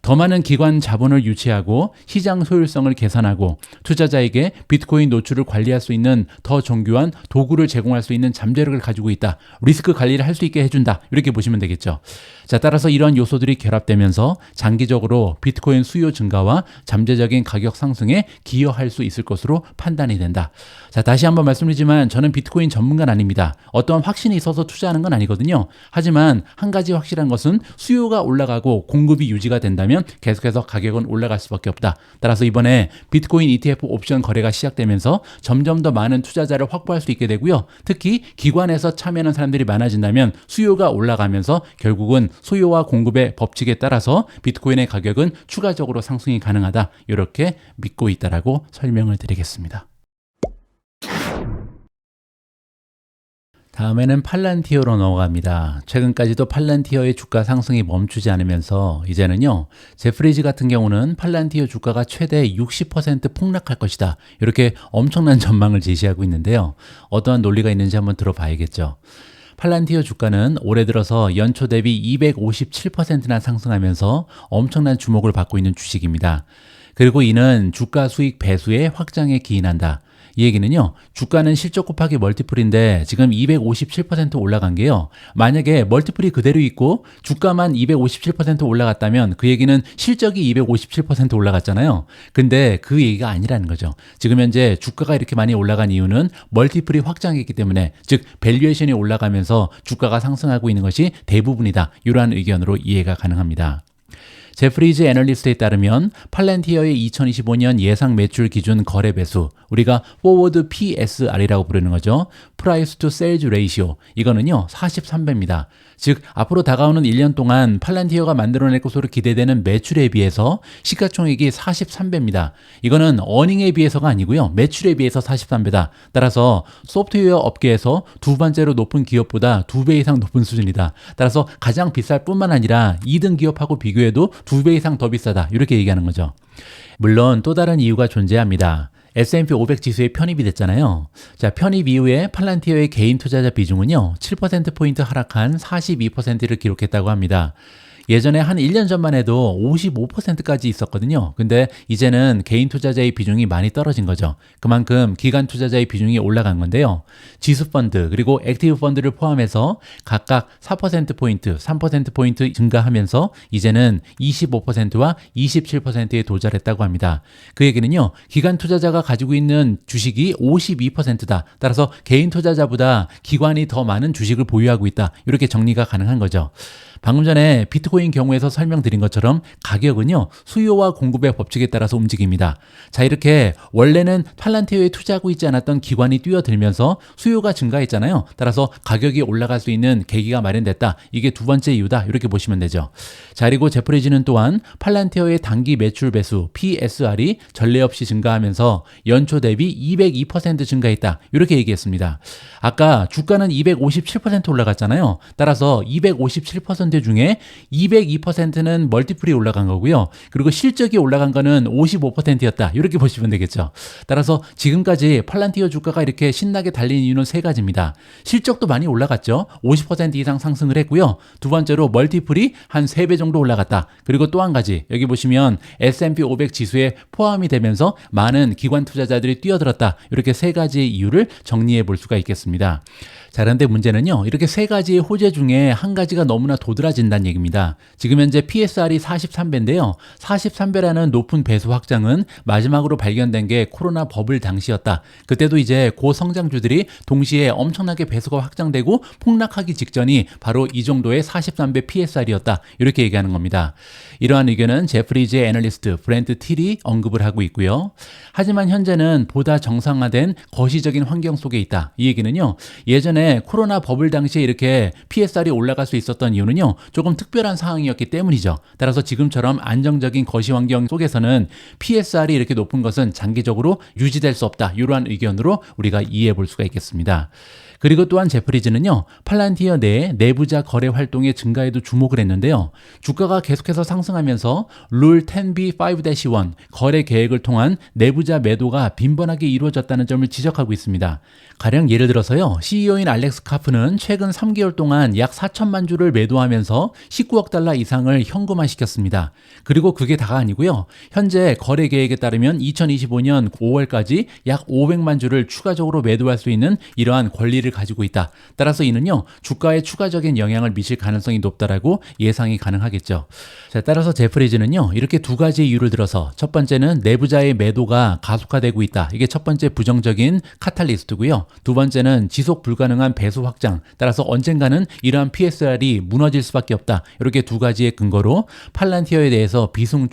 더 많은 기관 자본을 유치하고 시장 소율성을 개선하고 투자자에게 비트코인 노출을 관리할 수 있는 더 정교한 도구를 제공할 수 있는 잠재력을 가지고 있다. 리스크 관리를 할 수 있게 해준다. 이렇게 보시면 되겠죠. 자, 따라서 이런 요소들이 결합되면서 장기적으로 비트코인 수요 증가와 잠재적인 가격 상승에 기여할 수 있을 것으로 판단이 된다. 자, 다시 한번 말씀드리지만 저는 비트코인 전문가는 아닙니다. 어떠한 확신이 있어서 투자하는 건 아니거든요. 하지만 한 가지 확실한 것은 수요가 올라가고 공급이 유지가 된다면 된다면 계속해서 가격은 올라갈 수밖에 없다. 따라서 이번에 비트코인 ETF 옵션 거래가 시작되면서 점점 더 많은 투자자를 확보할 수 있게 되고요. 특히 기관에서 참여하는 사람들이 많아진다면 수요가 올라가면서 결국은 수요와 공급의 법칙에 따라서 비트코인의 가격은 추가적으로 상승이 가능하다. 이렇게 믿고 있다라고 설명을 드리겠습니다. 다음에는 팔란티어로 넘어갑니다. 최근까지도 팔란티어의 주가 상승이 멈추지 않으면서 이제는요, 제프리즈 같은 경우는 팔란티어 주가가 최대 60% 폭락할 것이다. 이렇게 엄청난 전망을 제시하고 있는데요. 어떠한 논리가 있는지 한번 들어봐야겠죠. 팔란티어 주가는 올해 들어서 연초 대비 257%나 상승하면서 엄청난 주목을 받고 있는 주식입니다. 그리고 이는 주가 수익 배수의 확장에 기인한다. 이 얘기는요, 주가는 실적 곱하기 멀티플인데 지금 257% 올라간 게요, 만약에 멀티플이 그대로 있고 주가만 257% 올라갔다면 그 얘기는 실적이 257% 올라갔잖아요. 근데 그 얘기가 아니라는 거죠. 지금 현재 주가가 이렇게 많이 올라간 이유는 멀티플이 확장했기 때문에, 즉 밸류에이션이 올라가면서 주가가 상승하고 있는 것이 대부분이다. 이러한 의견으로 이해가 가능합니다. 제프리즈 애널리스트에 따르면 팔란티어의 2025년 예상 매출 기준 거래 배수, 우리가 포워드 PSR이라고 부르는 거죠. Price to Sales Ratio. 이거는요, 43배입니다. 즉 앞으로 다가오는 1년 동안 팔란티어가 만들어낼 것으로 기대되는 매출에 비해서 시가총액이 43배입니다. 이거는 어닝에 비해서가 아니고요, 매출에 비해서 43배다. 따라서 소프트웨어 업계에서 두 번째로 높은 기업보다 2배 이상 높은 수준이다. 따라서 가장 비쌀 뿐만 아니라 2등 기업하고 비교해도 2배 이상 더 비싸다. 이렇게 얘기하는 거죠. 물론 또 다른 이유가 존재합니다. S&P 500 지수에 편입이 됐잖아요. 자, 편입 이후에 팔란티어의 개인 투자자 비중은요, 7%포인트 하락한 42%를 기록했다고 합니다. 예전에 한 1년 전만 해도 55%까지 있었거든요. 근데 이제는 개인 투자자의 비중이 많이 떨어진 거죠. 그만큼 기관 투자자의 비중이 올라간 건데요. 지수 펀드 그리고 액티브 펀드를 포함해서 각각 4%포인트, 3%포인트 증가하면서 이제는 25%와 27%에 도달했다고 합니다. 그 얘기는요, 기관 투자자가 가지고 있는 주식이 52%다. 따라서 개인 투자자보다 기관이 더 많은 주식을 보유하고 있다. 이렇게 정리가 가능한 거죠. 방금 전에 비트코인 경우에서 설명드린 것처럼 가격은요, 수요와 공급의 법칙에 따라서 움직입니다. 자, 이렇게 원래는 팔란티어에 투자하고 있지 않았던 기관이 뛰어들면서 수요가 증가했잖아요. 따라서 가격이 올라갈 수 있는 계기가 마련됐다. 이게 두 번째 이유다. 이렇게 보시면 되죠. 자, 그리고 제프리즈는 또한 팔란티어의 단기 매출 배수 PSR이 전례 없이 증가하면서 연초 대비 202% 증가했다. 이렇게 얘기했습니다. 아까 주가는 257% 올라갔잖아요. 따라서 257% 중에 202%는 멀티플이 올라간 거고요. 그리고 실적이 올라간 거는 55%였다. 이렇게 보시면 되겠죠. 따라서 지금까지 팔란티어 주가가 이렇게 신나게 달린 이유는 세 가지입니다. 실적도 많이 올라갔죠. 50% 이상 상승을 했고요. 두 번째로 멀티플이 한 3배 정도 올라갔다. 그리고 또 한 가지, 여기 보시면 S&P 500 지수에 포함이 되면서 많은 기관 투자자들이 뛰어들었다. 이렇게 세 가지의 이유를 정리해 볼 수가 있겠습니다. 자, 그런데 문제는요, 이렇게 세 가지의 호재 중에 한 가지가 너무나 도드라진다는 얘기입니다. 지금 현재 PSR이 43배인데요. 43배라는 높은 배수 확장은 마지막으로 발견된 게 코로나 버블 당시였다. 그때도 이제 고성장주들이 동시에 엄청나게 배수가 확장되고 폭락하기 직전이 바로 이 정도의 43배 PSR이었다. 이렇게 얘기하는 겁니다. 이러한 의견은 제프리즈의 애널리스트 브렌트 틸이 언급을 하고 있고요. 하지만 현재는 보다 정상화된 거시적인 환경 속에 있다. 이 얘기는요, 예전에 코로나 버블 당시에 이렇게 PSR이 올라갈 수 있었던 이유는요, 조금 특별한 상황이었기 때문이죠. 따라서 지금처럼 안정적인 거시 환경 속에서는 PSR이 이렇게 높은 것은 장기적으로 유지될 수 없다. 이러한 의견으로 우리가 이해해 볼 수가 있겠습니다. 그리고 또한 제프리즈는요, 팔란티어 내 내부자 거래 활동의 증가에도 주목을 했는데요. 주가가 계속해서 상승하면서 룰 10b5-1 거래 계획을 통한 내부자 매도가 빈번하게 이루어졌다는 점을 지적하고 있습니다. 가령 예를 들어서요, CEO인 알렉스 카프는 최근 3개월 동안 약 4천만 주를 매도하면서 19억 달러 이상을 현금화시켰습니다. 그리고 그게 다가 아니고요. 현재 거래 계획에 따르면 2025년 5월까지 약 500만 주를 추가적으로 매도할 수 있는 이러한 권리를 가지고 있다. 따라서 이는요, 주가에 추가적인 영향을 미칠 가능성이 높다라고 예상이 가능하겠죠. 자, 따라서 제프리즈는요, 이렇게 두 가지 이유를 들어서 첫 번째는 내부자의 매도가 가속화되고 있다. 이게 첫 번째 부정적인 카탈리스트고요. 두 번째는 지속 불가능한 배수 확장. 따라서 언젠가는 이러한 PSR이 무너질 수밖에 없다. 이렇게 두 가지의 근거로 팔란티어에 대해서 비중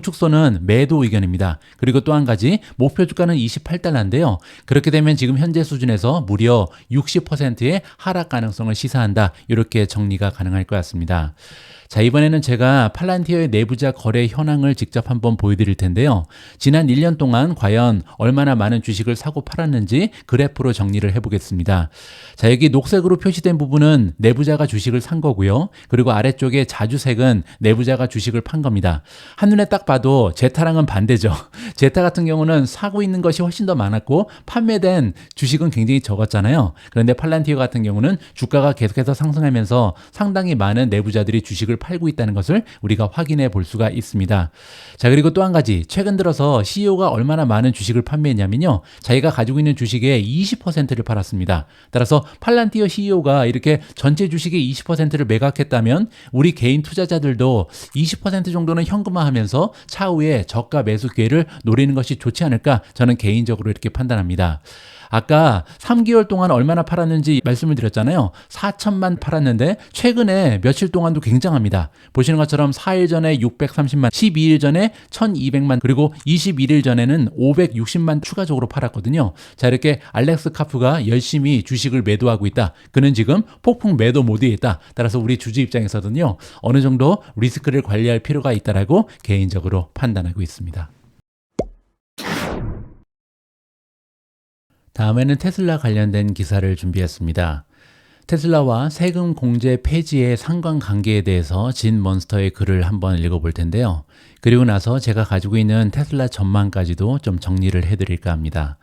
축소는 매도 의견입니다. 그리고 또 한 가지 목표 주가는 28달러인데요. 그렇게 되면 지금 현재 수준에서 무려 60%의 하락 가능성을 시사한다. 이렇게 정리가 가능할 것 같습니다. 자, 이번에는 제가 팔란티어의 내부자 거래 현황을 직접 한번 보여드릴 텐데요. 지난 1년 동안 과연 얼마나 많은 주식을 사고 팔았는지 그래프로 정리를 해보겠습니다. 자, 여기 녹색으로 표시된 부분은 내부자가 주식을 산 거고요. 그리고 아래쪽에 자주색은 내부자가 주식을 판 겁니다. 한눈에 딱 봐도 제타랑은 반대죠. 제타 같은 경우는 사고 있는 것이 훨씬 더 많았고 판매된 주식은 굉장히 적었잖아요. 그런데 팔란티어 같은 경우는 주가가 계속해서 상승하면서 상당히 많은 내부자들이 주식을 팔고 있다는 것을 우리가 확인해 볼 수가 있습니다. 자, 그리고 또 한 가지, 최근 들어서 CEO가 얼마나 많은 주식을 판매했냐면요, 자기가 가지고 있는 주식의 20%를 팔았습니다. 따라서 팔란티어 CEO가 이렇게 전체 주식의 20%를 매각했다면 우리 개인 투자자들도 20% 정도는 현금화하면서 차후에 저가 매수 기회를 노리는 것이 좋지 않을까, 저는 개인적으로 이렇게 판단합니다. 아까 3개월 동안 얼마나 팔았는지 말씀을 드렸잖아요. 4천만 팔았는데 최근에 며칠 동안도 굉장합니다. 보시는 것처럼 4일 전에 630만, 12일 전에 1200만, 그리고 21일 전에는 560만 추가적으로 팔았거든요. 자, 이렇게 알렉스 카프가 열심히 주식을 매도하고 있다. 그는 지금 폭풍 매도 모드에 있다. 따라서 우리 주주 입장에서는요, 어느 정도 리스크를 관리할 필요가 있다라고 개인적으로 판단하고 있습니다. 다음에는 테슬라 관련된 기사를 준비했습니다. 테슬라와 세금 공제 폐지의 상관관계에 대해서 진 몬스터의 글을 한번 읽어볼 텐데요. 그리고 나서 제가 가지고 있는 테슬라 전망까지도 좀 정리를 해드릴까 합니다.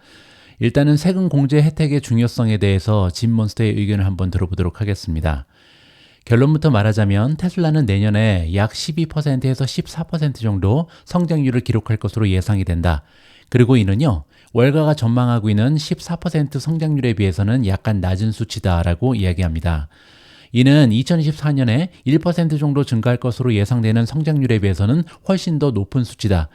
일단은 세금 공제 혜택의 중요성에 대해서 진 몬스터의 의견을 한번 들어보도록 하겠습니다. 결론부터 말하자면 테슬라는 내년에 약 12%에서 14% 정도 성장률을 기록할 것으로 예상이 된다. 그리고 이는요, 월가가 전망하고 있는 14% 성장률에 비해서는 약간 낮은 수치다라고 이야기합니다. 이는 2024년에 1% 정도 증가할 것으로 예상되는 성장률에 비해서는 훨씬 더 높은 수치다.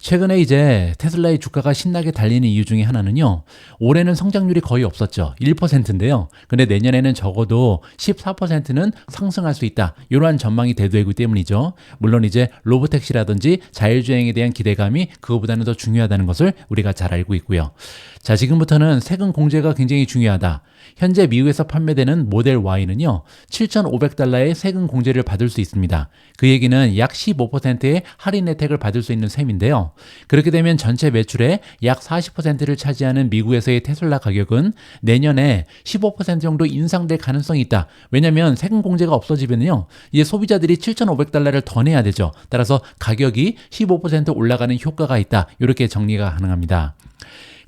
최근에 이제 테슬라의 주가가 신나게 달리는 이유 중에 하나는요, 올해는 성장률이 거의 없었죠. 1%인데요. 근데 내년에는 적어도 14%는 상승할 수 있다. 이러한 전망이 대두되기 때문이죠. 물론 이제 로보택시라든지 자율주행에 대한 기대감이 그거보다는 더 중요하다는 것을 우리가 잘 알고 있고요. 자, 지금부터는 세금 공제가 굉장히 중요하다. 현재 미국에서 판매되는 모델 Y는요, 7,500달러의 세금 공제를 받을 수 있습니다. 그 얘기는 약 15%의 할인 혜택을 받을 수 있는 셈인데요. 그렇게 되면 전체 매출의 약 40%를 차지하는 미국에서의 테슬라 가격은 내년에 15% 정도 인상될 가능성이 있다. 왜냐하면 세금 공제가 없어지면요, 이제 소비자들이 7,500달러를 더 내야 되죠. 따라서 가격이 15% 올라가는 효과가 있다. 이렇게 정리가 가능합니다.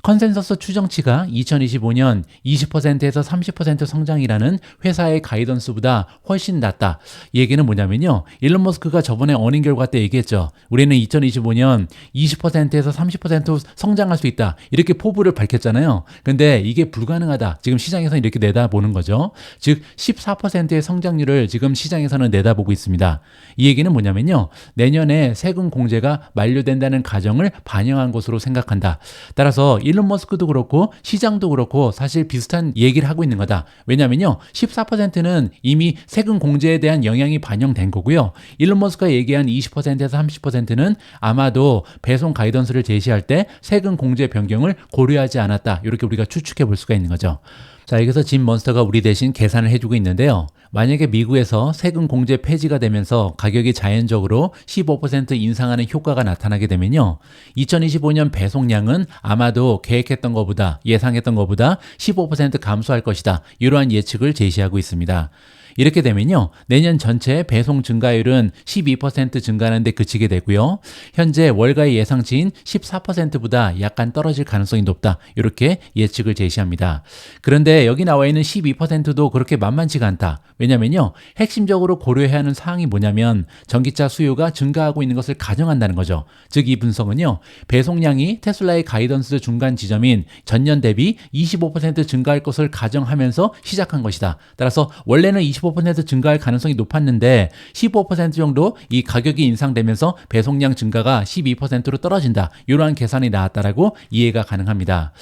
컨센서스 추정치가 2025년 20%에서 30% 성장이라는 회사의 가이던스보다 훨씬 낮다. 이 얘기는 뭐냐면요, 일론 머스크가 저번에 어닝 결과 때 얘기했죠. 우리는 2025년 20%에서 30% 성장할 수 있다. 이렇게 포부를 밝혔잖아요. 근데 이게 불가능하다. 지금 시장에서는 이렇게 내다보는 거죠. 즉 14%의 성장률을 지금 시장에서는 내다보고 있습니다. 이 얘기는 뭐냐면요, 내년에 세금 공제가 만료된다는 가정을 반영한 것으로 생각한다. 따라서 일론 머스크도 그렇고 시장도 그렇고 사실 비슷한 얘기를 하고 있는 거다. 왜냐면요, 14%는 이미 세금 공제에 대한 영향이 반영된 거고요. 일론 머스크가 얘기한 20%에서 30%는 아마도 배송 가이던스를 제시할 때 세금 공제 변경을 고려하지 않았다. 이렇게 우리가 추측해 볼 수가 있는 거죠. 자, 여기서 진 몬스터가 우리 대신 계산을 해주고 있는데요. 만약에 미국에서 세금 공제 폐지가 되면서 가격이 자연적으로 15% 인상하는 효과가 나타나게 되면요, 2025년 배송량은 아마도 계획했던 것보다, 예상했던 것보다 15% 감소할 것이다. 이러한 예측을 제시하고 있습니다. 이렇게 되면요, 내년 전체 배송 증가율은 12% 증가하는 데 그치게 되고요. 현재 월가의 예상치인 14%보다 약간 떨어질 가능성이 높다. 이렇게 예측을 제시합니다. 그런데 여기 나와 있는 12%도 그렇게 만만치가 않다. 왜냐면요, 핵심적으로 고려해야 하는 사항이 뭐냐면 전기차 수요가 증가하고 있는 것을 가정한다는 거죠. 즉 이 분석은요, 배송량이 테슬라의 가이던스 중간 지점인 전년 대비 25% 증가할 것을 가정하면서 시작한 것이다. 따라서 원래는 25% 증가할 가능성이 높았는데 15% 정도 이 가격이 인상되면서 배송량 증가가 12%로 떨어진다. 이러한 계산이 나왔다라고 이해가 가능합니다.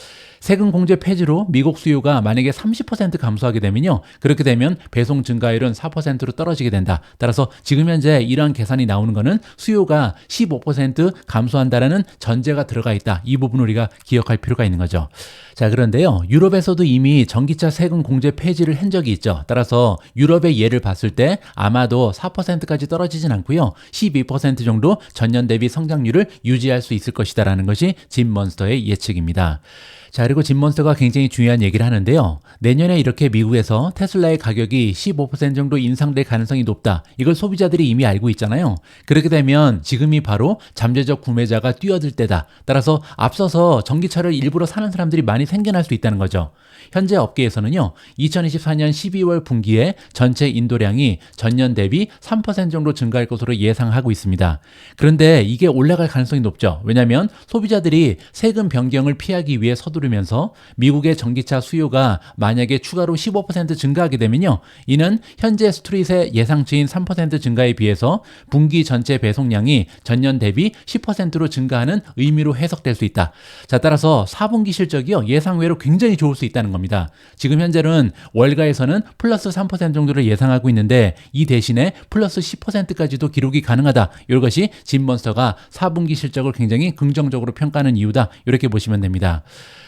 세금 공제 폐지로 미국 수요가 만약에 30% 감소하게 되면요, 그렇게 되면 배송 증가율은 4%로 떨어지게 된다. 따라서 지금 현재 이러한 계산이 나오는 것은 수요가 15% 감소한다라는 전제가 들어가 있다. 이 부분 우리가 기억할 필요가 있는 거죠. 자, 그런데요, 유럽에서도 이미 전기차 세금 공제 폐지를 한 적이 있죠. 따라서 유럽의 예를 봤을 때 아마도 4%까지 떨어지진 않고요, 12% 정도 전년 대비 성장률을 유지할 수 있을 것이다라는 것이 짐몬스터의 예측입니다. 자, 그리고 짐몬스터가 굉장히 중요한 얘기를 하는데요. 내년에 이렇게 미국에서 테슬라의 가격이 15% 정도 인상될 가능성이 높다. 이걸 소비자들이 이미 알고 있잖아요. 그렇게 되면 지금이 바로 잠재적 구매자가 뛰어들 때다. 따라서 앞서서 전기차를 일부러 사는 사람들이 많이 생겨날 수 있다는 거죠. 현재 업계에서는요, 2024년 12월 분기에 전체 인도량이 전년 대비 3% 정도 증가할 것으로 예상하고 있습니다. 그런데 이게 올라갈 가능성이 높죠. 왜냐하면 소비자들이 세금 변경을 피하기 위해 서두르면서 미국의 전기차 수요가 만약에 추가로 15% 증가하게 되면요, 이는 현재 스트릿의 예상치인 3% 증가에 비해서 분기 전체 배송량이 전년 대비 10%로 증가하는 의미로 해석될 수 있다. 자, 따라서 4분기 실적이요, 예상외로 굉장히 좋을 수 있다는 겁니다. 지금 현재는 월가에서는 플러스 3% 정도를 예상하고 있는데 이 대신에 플러스 10%까지도 기록이 가능하다. 이것이 짐몬스터가 4분기 실적을 굉장히 긍정적으로 평가하는 이유다. 이렇게 보시면 됩니다.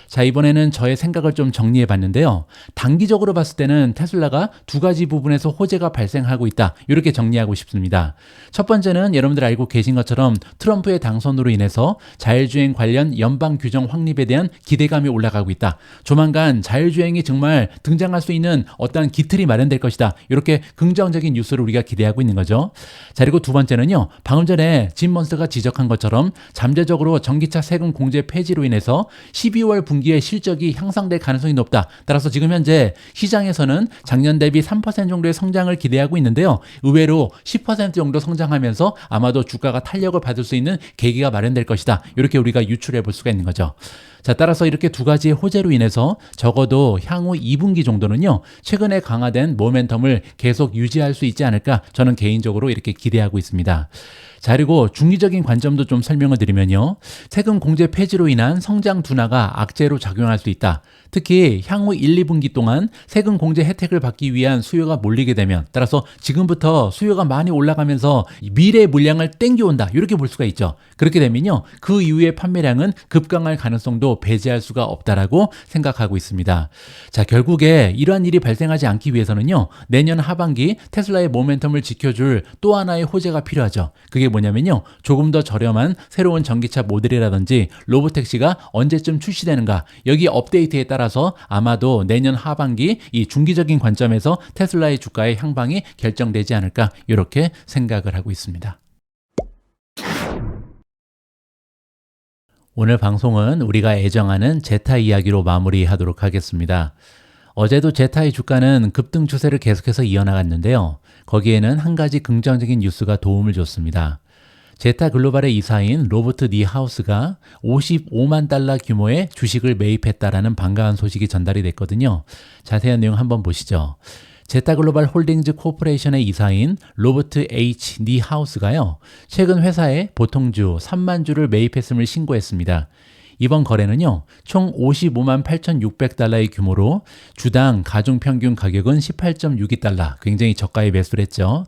자, 이번에는 저의 생각을 좀 정리해 봤는데요. 단기적으로 봤을 때는 테슬라가 두 가지 부분에서 호재가 발생하고 있다. 이렇게 정리하고 싶습니다. 첫 번째는 여러분들 알고 계신 것처럼 트럼프의 당선으로 인해서 자율주행 관련 연방 규정 확립에 대한 기대감이 올라가고 있다. 조만간 자율주행이 정말 등장할 수 있는 어떠한 기틀이 마련될 것이다. 이렇게 긍정적인 뉴스를 우리가 기대하고 있는 거죠. 자, 그리고 두 번째는요, 방금 전에 짐몬스터가 지적한 것처럼 잠재적으로 전기차 세금 공제 폐지로 인해서 12월 분기의 실적이 향상될 가능성이 높다. 따라서 지금 현재 시장에서는 작년 대비 3% 정도의 성장을 기대하고 있는데요. 의외로 10% 정도 성장하면서 아마도 주가가 탄력을 받을 수 있는 계기가 마련될 것이다. 이렇게 우리가 유출해 볼 수가 있는 거죠. 자, 따라서 이렇게 두 가지의 호재로 인해서 적어도 향후 2분기 정도는요, 최근에 강화된 모멘텀을 계속 유지할 수 있지 않을까, 저는 개인적으로 이렇게 기대하고 있습니다. 자, 그리고 중기적인 관점도 좀 설명을 드리면요, 세금 공제 폐지로 인한 성장 둔화가 악재로 작용할 수 있다. 특히 향후 1, 2분기 동안 세금 공제 혜택을 받기 위한 수요가 몰리게 되면, 따라서 지금부터 수요가 많이 올라가면서 미래의 물량을 땡겨온다. 이렇게 볼 수가 있죠. 그렇게 되면요, 그 이후의 판매량은 급강할 가능성도 배제할 수가 없다라고 생각하고 있습니다. 자, 결국에 이러한 일이 발생하지 않기 위해서는요, 내년 하반기 테슬라의 모멘텀을 지켜줄 또 하나의 호재가 필요하죠. 그게 뭐냐면요, 조금 더 저렴한 새로운 전기차 모델이라든지 로보택시가 언제쯤 출시되는가, 여기 업데이트에 따라서 아마도 내년 하반기 이 중기적인 관점에서 테슬라의 주가의 향방이 결정되지 않을까, 이렇게 생각을 하고 있습니다. 오늘 방송은 우리가 애정하는 제타 이야기로 마무리하도록 하겠습니다. 어제도 제타의 주가는 급등 추세를 계속해서 이어나갔는데요. 거기에는 한 가지 긍정적인 뉴스가 도움을 줬습니다. 제타 글로벌의 이사인 로버트 니하우스가 55만 달러 규모의 주식을 매입했다라는 반가운 소식이 전달이 됐거든요. 자세한 내용 한번 보시죠. 제타 글로벌 홀딩즈 코퍼레이션의 이사인 로버트 H. 니하우스가요, 최근 회사에 보통주 3만 주를 매입했음을 신고했습니다. 이번 거래는요, 총 55만 8,600달러의 규모로 주당 가중 평균 가격은 18.62달러, 굉장히 저가에 매수를 했죠.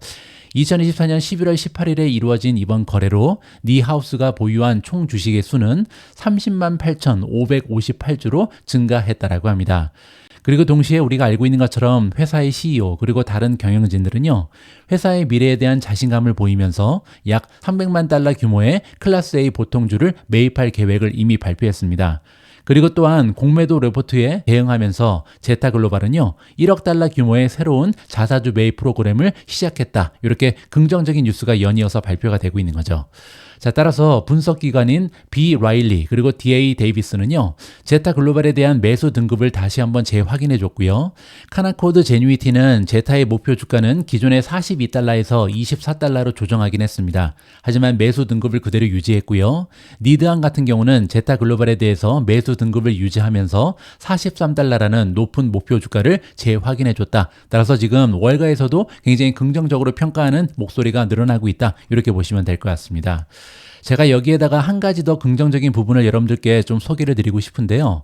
2024년 11월 18일에 이루어진 이번 거래로 니하우스가 보유한 총 주식의 수는 30만 8,558주로 증가했다라고 합니다. 그리고 동시에 우리가 알고 있는 것처럼 회사의 CEO 그리고 다른 경영진들은요, 회사의 미래에 대한 자신감을 보이면서 약 300만 달러 규모의 클래스 A 보통주를 매입할 계획을 이미 발표했습니다. 그리고 또한 공매도 레포트에 대응하면서 제타글로벌은요 1억 달러 규모의 새로운 자사주 매입 프로그램을 시작했다. 이렇게 긍정적인 뉴스가 연이어서 발표가 되고 있는 거죠. 자, 따라서 분석기관인 B 라일리 그리고 DA 데이비스는요 제타글로벌에 대한 매수 등급을 다시 한번 재확인해 줬고요. 카나코드 제뉴이티는 제타의 목표 주가는 기존의 42달러에서 24달러로 조정하긴 했습니다. 하지만 매수 등급을 그대로 유지했고요. 니드항 같은 경우는 제타글로벌에 대해서 매수 등급을 유지하면서 43달러라는 높은 목표 주가를 재확인해 줬다. 따라서 지금 월가에서도 굉장히 긍정적으로 평가하는 목소리가 늘어나고 있다. 이렇게 보시면 될 것 같습니다. 제가 여기에다가 한 가지 더 긍정적인 부분을 여러분들께 좀 소개를 드리고 싶은데요.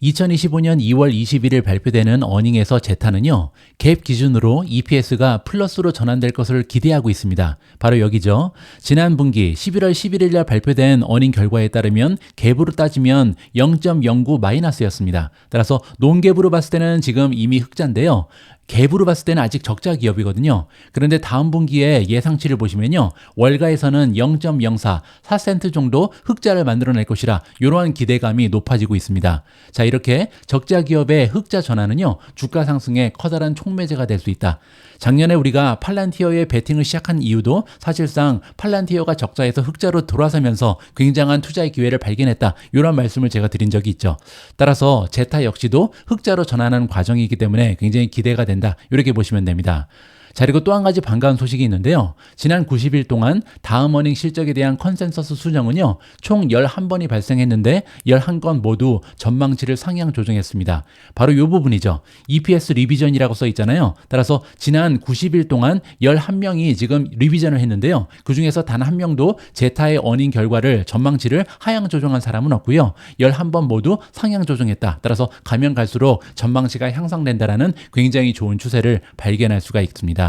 2025년 2월 21일 발표되는 어닝에서 제타는요. 갭 기준으로 EPS가 플러스로 전환될 것을 기대하고 있습니다. 바로 여기죠. 지난 분기 11월 11일 날 발표된 어닝 결과에 따르면 갭으로 따지면 0.09 마이너스였습니다. 따라서 논갭으로 봤을 때는 지금 이미 흑자인데요. 갭으로 봤을 때는 아직 적자 기업이거든요. 그런데 다음 분기에 예상치를 보시면요. 월가에서는 0.04, 4센트 정도 흑자를 만들어낼 것이라 이러한 기대감이 높아지고 있습니다. 자, 이렇게 적자 기업의 흑자 전환은요. 주가 상승에 커다란 촉매제가 될 수 있다. 작년에 우리가 팔란티어에 베팅을 시작한 이유도 사실상 팔란티어가 적자에서 흑자로 돌아서면서 굉장한 투자의 기회를 발견했다. 이런 말씀을 제가 드린 적이 있죠. 따라서 제타 역시도 흑자로 전환하는 과정이기 때문에 굉장히 기대가 된다. 이렇게 보시면 됩니다. 자, 그리고 또 한 가지 반가운 소식이 있는데요. 지난 90일 동안 다음 어닝 실적에 대한 컨센서스 수정은요. 총 11번이 발생했는데 11건 모두 전망치를 상향 조정했습니다. 바로 이 부분이죠. EPS 리비전이라고 써 있잖아요. 따라서 지난 90일 동안 11명이 지금 리비전을 했는데요. 그중에서 단 한 명도 제타의 어닝 결과를 전망치를 하향 조정한 사람은 없고요. 11번 모두 상향 조정했다. 따라서 가면 갈수록 전망치가 향상된다라는 굉장히 좋은 추세를 발견할 수가 있습니다.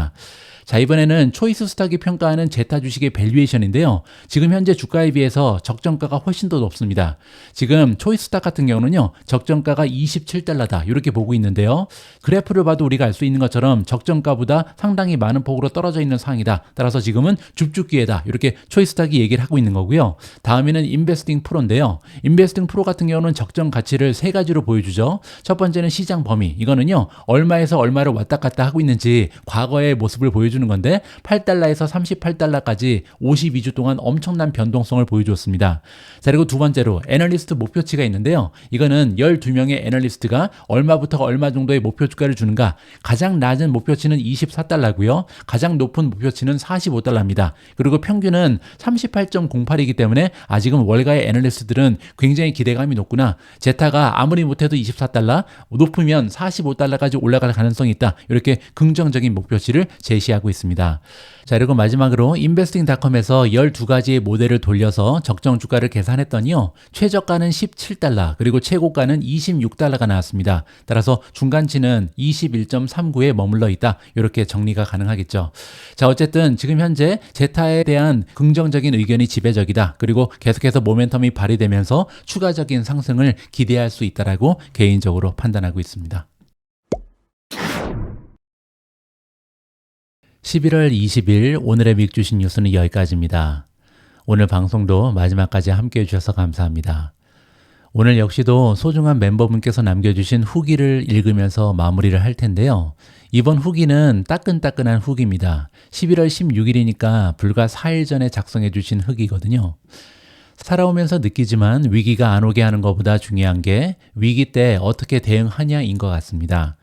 자, 이번에는 초이스 스탁이 평가하는 제타 주식의 밸류에이션인데요. 지금 현재 주가에 비해서 적정가가 훨씬 더 높습니다. 지금 초이스 스탁 같은 경우는요. 적정가가 27달러다. 이렇게 보고 있는데요. 그래프를 봐도 우리가 알 수 있는 것처럼 적정가보다 상당히 많은 폭으로 떨어져 있는 상황이다. 따라서 지금은 줍줍기회다. 이렇게 초이스 스탁이 얘기를 하고 있는 거고요. 다음에는 인베스팅 프로인데요. 인베스팅 프로 같은 경우는 적정 가치를 세 가지로 보여주죠. 첫 번째는 시장 범위. 이거는요. 얼마에서 얼마를 왔다 갔다 하고 있는지 과거의 모습을 보여주는 건데 8달러에서 38달러까지 52주 동안 엄청난 변동성을 보여주었습니다. 자, 그리고 두 번째로 애널리스트 목표치가 있는데요. 이거는 12명의 애널리스트가 얼마부터 얼마 정도의 목표 주가를 주는가. 가장 낮은 목표치는 24달러고요. 가장 높은 목표치는 45달러입니다. 그리고 평균은 38.08이기 때문에 아직은 월가의 애널리스트들은 굉장히 기대감이 높구나. 제타가 아무리 못해도 24달러, 높으면 45달러까지 올라갈 가능성이 있다. 이렇게 긍정적인 목표치를 제시하고 있습니다. 자, 그리고 마지막으로 investing.com에서 12가지의 모델을 돌려서 적정 주가를 계산했더니요. 최저가는 17달러, 그리고 최고가는 26달러가 나왔습니다. 따라서 중간치는 21.39에 머물러 있다. 이렇게 정리가 가능하겠죠. 자, 어쨌든 지금 현재 제타에 대한 긍정적인 의견이 지배적이다. 그리고 계속해서 모멘텀이 발휘되면서 추가적인 상승을 기대할 수 있다라고 개인적으로 판단하고 있습니다. 11월 20일 오늘의 미국 주식 뉴스는 여기까지입니다. 오늘 방송도 마지막까지 함께해 주셔서 감사합니다. 오늘 역시도 소중한 멤버분께서 남겨주신 후기를 읽으면서 마무리를 할 텐데요. 이번 후기는 따끈따끈한 후기입니다. 11월 16일이니까 불과 4일 전에 작성해 주신 후기거든요. 살아오면서 느끼지만 위기가 안 오게 하는 것보다 중요한 게 위기 때 어떻게 대응하냐인 것 같습니다.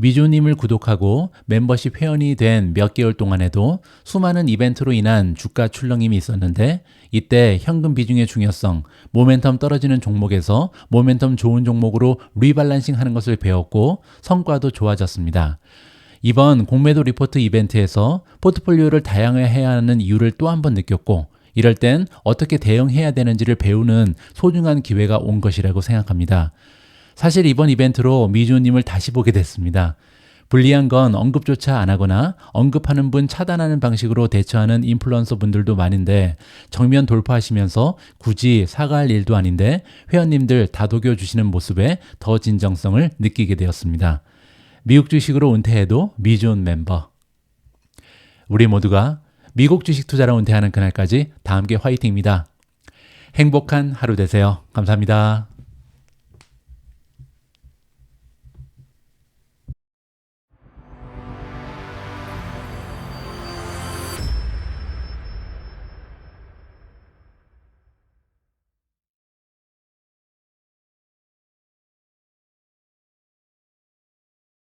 미조님을 구독하고 멤버십 회원이 된 몇 개월 동안에도 수많은 이벤트로 인한 주가 출렁임이 있었는데 이때 현금 비중의 중요성, 모멘텀 떨어지는 종목에서 모멘텀 좋은 종목으로 리밸런싱 하는 것을 배웠고 성과도 좋아졌습니다. 이번 공매도 리포트 이벤트에서 포트폴리오를 다양화해야 하는 이유를 또 한 번 느꼈고 이럴 땐 어떻게 대응해야 되는지를 배우는 소중한 기회가 온 것이라고 생각합니다. 사실 이번 이벤트로 미주님을 다시 보게 됐습니다. 불리한 건 언급조차 안 하거나 언급하는 분 차단하는 방식으로 대처하는 인플루언서 분들도 많은데 정면 돌파하시면서 굳이 사과할 일도 아닌데 회원님들 다독여 주시는 모습에 더 진정성을 느끼게 되었습니다. 미국 주식으로 은퇴해도 미주온 멤버. 우리 모두가 미국 주식 투자로 은퇴하는 그날까지 다 함께 화이팅입니다. 행복한 하루 되세요. 감사합니다.